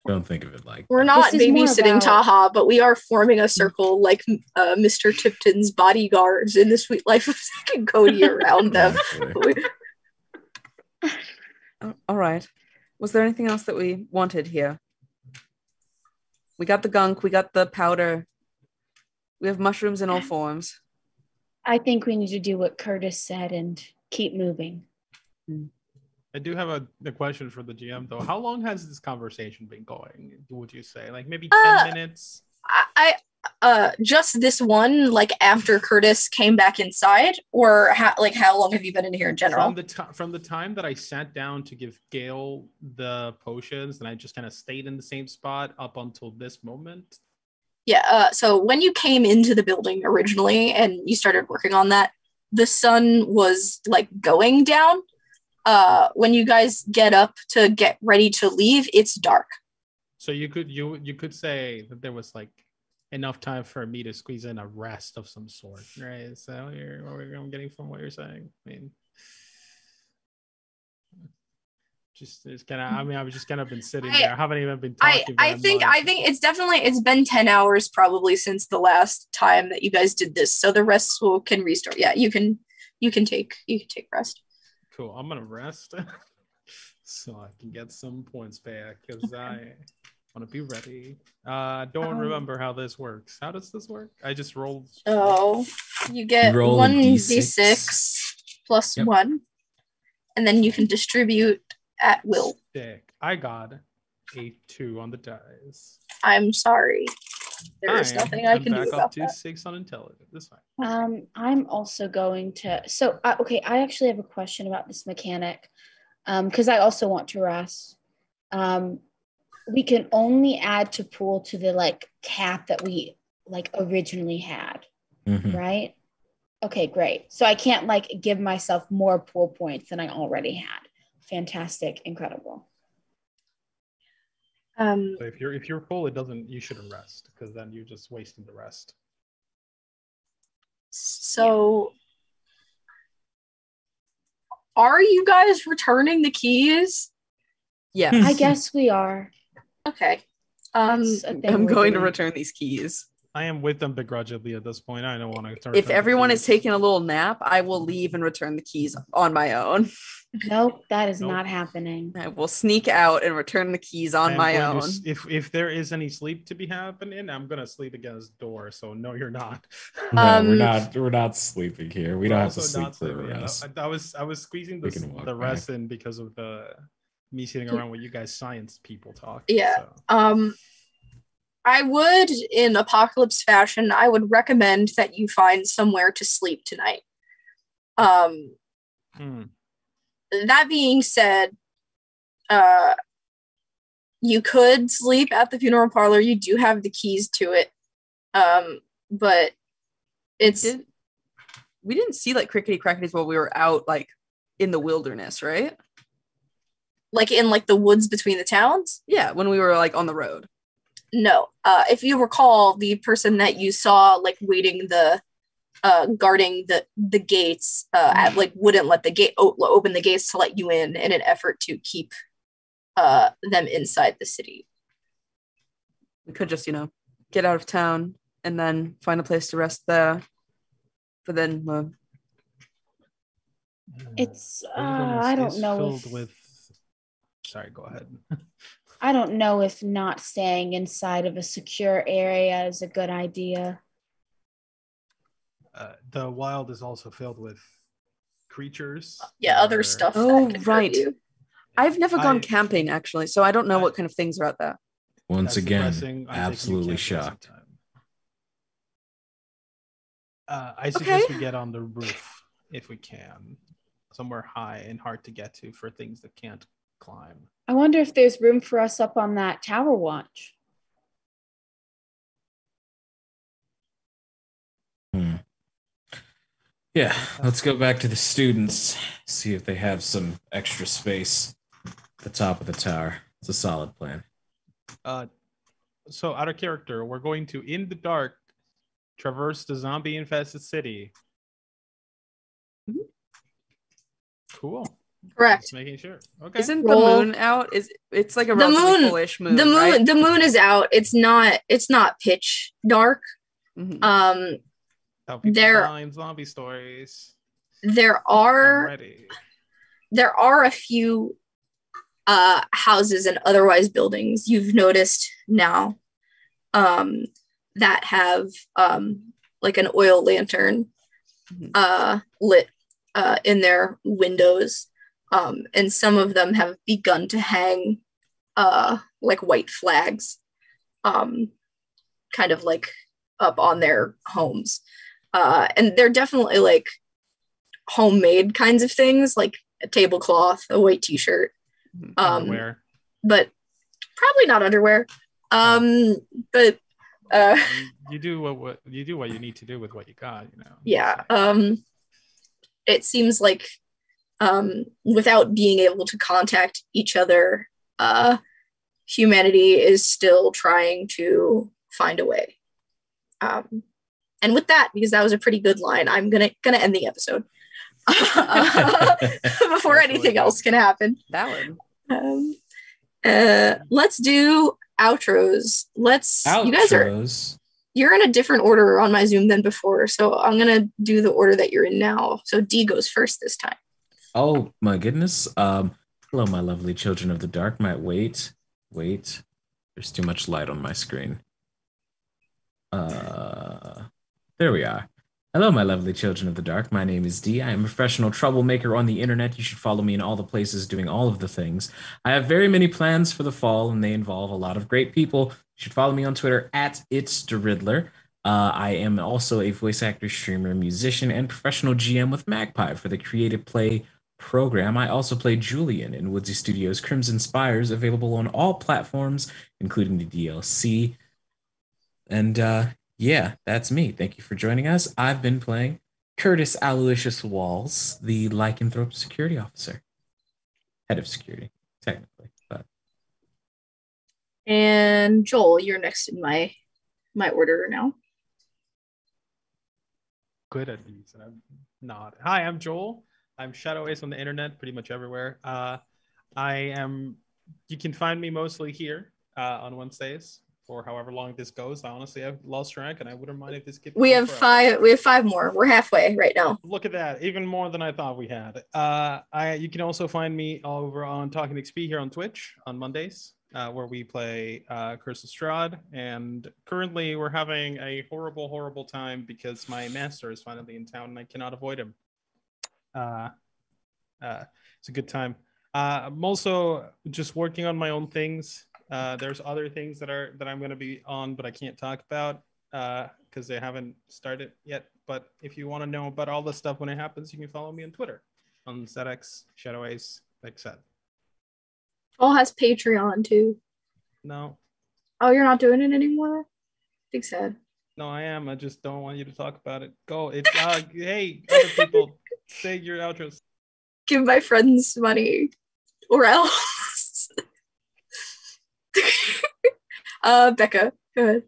Don't think of it like We're that. not This is more babysitting about- Taha, but we are forming a circle like Mr. Tipton's bodyguards in the Sweet Life of Zack and Cody around them. Exactly. All right. Was there anything else that we wanted here? We got the gunk. We got the powder. We have mushrooms in all forms. I think we need to do what Curtis said and keep moving. I do have a question for the GM though. How long has this conversation been going? Would you say like maybe 10 minutes? I just this one, like after Curtis came back inside, or how long have you been in here in general? From the time that I sat down to give Gale the potions, and I just kind of stayed in the same spot up until this moment. Yeah, so when you came into the building originally and you started working on that, the sun was like going down. When you guys get up to get ready to leave, it's dark. So you could say that there was like enough time for me to squeeze in a rest of some sort, right? So I'm getting from what you're saying. I mean, I've just kind of been sitting there. I haven't even been talking. I think it's been 10 hours probably since the last time that you guys did this. So the rest can restart. Yeah, you can take rest. Cool. I'm gonna rest so I can get some points back because I want to be ready. Don't remember how this works. How does this work? I just rolled. Oh, you get You roll a 1d6 plus 1, and then you can distribute at will. Dick. I got a 2 on the dice. I'm sorry. There is nothing I can do back about up to that. 6 on intelligence. That's fine. I'm also going to. So, okay, I actually have a question about this mechanic because I also want to rest. We can only add to pool to the like cap that we like originally had, right? Okay, great. So I can't like give myself more pool points than I already had. Fantastic, incredible. So if you're full, you shouldn't rest because then you're just wasting the rest. So, are you guys returning the keys? Yes. I guess we are. Okay. That's a thing I'm we're going to doing. return these keys. I am with them begrudgingly at this point. I don't want to. If everyone is taking a little nap, I will leave and return the keys on my own. Nope, that is Nope. not happening. I will sneak out and return the keys on my own. If there is any sleep to be happening, I'm gonna sleep against the door. So no, you're not. No, we're not sleeping here. We don't have to Also sleep not for the sleeping. Yeah, rest. I was squeezing We can walk the rest back. in because of me sitting around with you guys science people talk. Yeah. So. I would, in apocalypse fashion, I would recommend that you find somewhere to sleep tonight. That being said, you could sleep at the funeral parlor. You do have the keys to it. But we didn't see like crickety crackities while we were out like in the wilderness, right? Like in like the woods between the towns? Yeah, when we were like on the road. No. If you recall, the person that you saw like waiting guarding the gates like wouldn't let the gate open the gates to let you in an effort to keep them inside the city. We could just, get out of town and then find a place to rest there. But then It's Wilderness I don't is know filled if, with. Sorry, go ahead. I don't know if not staying inside of a secure area is a good idea. The wild is also filled with creatures. Yeah, other that are- stuff. Oh, that can hurt right. you. I've never gone I- camping actually, so I don't know what kind of things are out there. Once That's again, depressing. I'm taking you absolutely camping shocked. sometime. I suggest Okay. we get on the roof if we can, somewhere high and hard to get to for things that can't climb. I wonder if there's room for us up on that tower watch. Yeah, let's go back to the students, see if they have some extra space at the top of the tower. It's a solid plan. So out of character, we're going to, in the dark, traverse the zombie-infested city. Cool. Correct. Just making sure. Okay. Isn't Roll. the moon out? It's like a The relatively moon- fullish moon, The moon right? the moon is out. It's not pitch dark. Mhm. How people there- die in zombie stories. There I'm are ready. a few houses and otherwise buildings you've noticed now that have like an oil lantern lit in their windows, and some of them have begun to hang like white flags kind of like up on their homes, and they're definitely like homemade kinds of things, like a tablecloth, a white t-shirt, Underwear. but probably not underwear. But You do what you need to do with what you got, you know. yeah, it seems like without being able to contact each other, humanity is still trying to find a way. And with that, because that was a pretty good line, I'm gonna end the episode before anything else can happen. Valid. Let's do outros. You guys Outros. you're in a different order on my Zoom than before, so I'm gonna do the order that you're in now. So D goes first this time. Oh my goodness. Hello, my lovely children of the dark. Might wait. There's too much light on my screen. There we are. Hello, my lovely children of the dark. My name is D. I am a professional troublemaker on the internet. You should follow me in all the places doing all of the things. I have very many plans for the fall, and they involve a lot of great people. You should follow me on Twitter at It's the Riddler. I am also a voice actor, streamer, musician, and professional GM with Magpie for the Creative Play program. I also play Julian in Woodsy Studios' Crimson Spires, available on all platforms, including the DLC. And yeah, that's me. Thank you for joining us. I've been playing Curtis Aloysius Walls, the Lycanthrope security officer. Head of security, technically. But And Joel, you're next in my order now. Good at these, and I'm not. Hi, I'm Joel. I'm Shadow Ace on the internet, pretty much everywhere. You can find me mostly here on Wednesdays for however long this goes. Honestly, I've lost track, and I wouldn't mind if this kept We going have forever. We have 5 more. We're halfway right now. Look at that, even more than I thought we had. You can also find me over on Talking XP here on Twitch on Mondays, where we play Curse of Strahd. And currently we're having a horrible time because my master is finally in town and I cannot avoid him. It's a good time. I'm also just working on my own things. There's other things that I'm going to be on, but I can't talk about because they haven't started yet. But if you want to know about all this stuff when it happens, you can follow me on Twitter on ZX Shadow Ace, like said. Joel has Patreon too. No, Oh, you're not doing it anymore? Big sad. no, I am. I just don't want you to talk about it. Go. It's hey, other people, say your outros. Give my friends money or else. Becca, go ahead.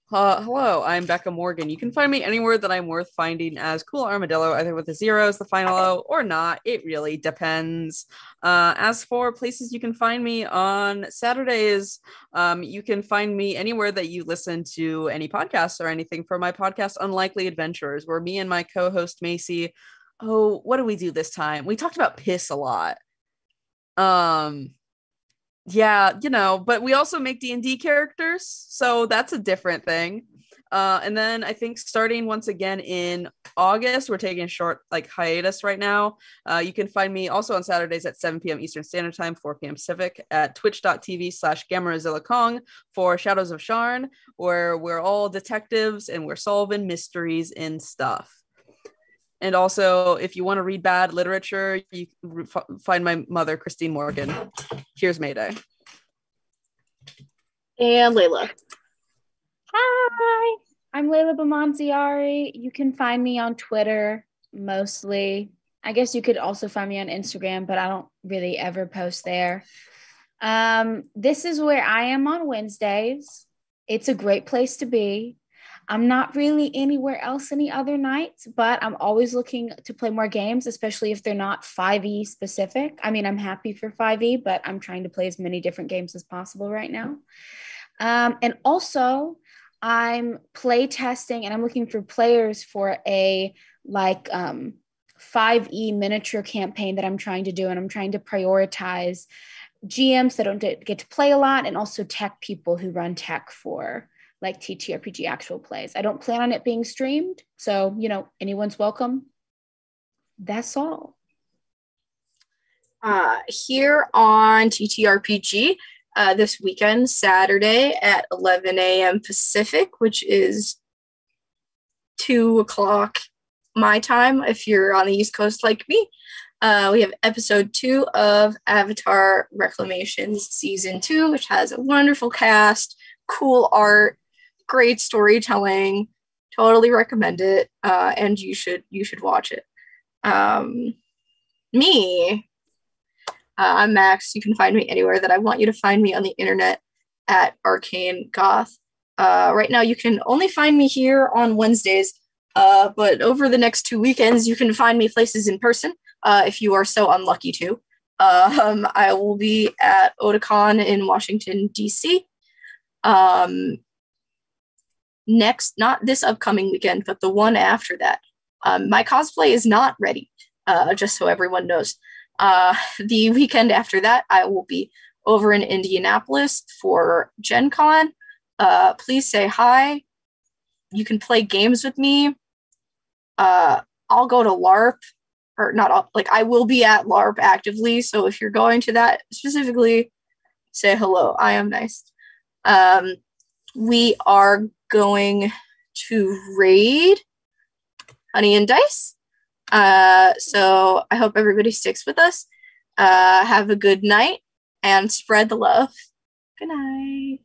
Hello, I'm Becca Morgan. You can find me anywhere that I'm worth finding as Cool Armadillo, either with the zeros, the final O, or not. It really depends. As for places you can find me on Saturdays, you can find me anywhere that you listen to any podcasts or anything for my podcast, Unlikely Adventurers, where me and my co-host Macy, what do we do this time? We talked about piss a lot. Yeah, but we also make D&D characters, so that's a different thing. And then I think starting once again in August, we're taking a short hiatus right now. You can find me also on Saturdays at 7 p.m. Eastern Standard Time, 4 p.m. Pacific at twitch.tv/Gammarazilla for Shadows of Sharn, where we're all detectives and we're solving mysteries and stuff. And also, if you want to read bad literature, you can find my mother, Christine Morgan. Cheers, Mayday. And Layla. Hi, I'm Layla Bamanziari. You can find me on Twitter mostly. I guess you could also find me on Instagram, but I don't really ever post there. This is where I am on Wednesdays. It's a great place to be. I'm not really anywhere else any other nights, but I'm always looking to play more games, especially if they're not 5e specific. I mean, I'm happy for 5e, but I'm trying to play as many different games as possible right now. And also, I'm play testing and I'm looking for players for a 5e miniature campaign that I'm trying to do. And I'm trying to prioritize GMs that don't get to play a lot and also tech people who run tech for like TTRPG actual plays. I don't plan on it being streamed. So, anyone's welcome. That's all. Here on TTRPG, this weekend, Saturday at 11 a.m. Pacific, which is 2 o'clock my time if you're on the East Coast like me. We have episode 2 of Avatar Reclamations Season 2, which has a wonderful cast, cool art, great storytelling. Totally recommend it, and you should watch it. I'm Max. You can find me anywhere that I want you to find me on the internet at Arcane Goth. Right now, you can only find me here on Wednesdays, but over the next 2 weekends, you can find me places in person if you are so unlucky to. I will be at Otakon in Washington, D.C. Next, not this upcoming weekend, but the one after that. My cosplay is not ready, just so everyone knows. The weekend after that, I will be over in Indianapolis for Gen Con. Please say hi. You can play games with me. I'll go to LARP, or not, I will be at LARP actively, so if you're going to that specifically, say hello. I am nice. We are going to raid Honey and Dice. So I hope everybody sticks with us. Have a good night and spread the love. Good night.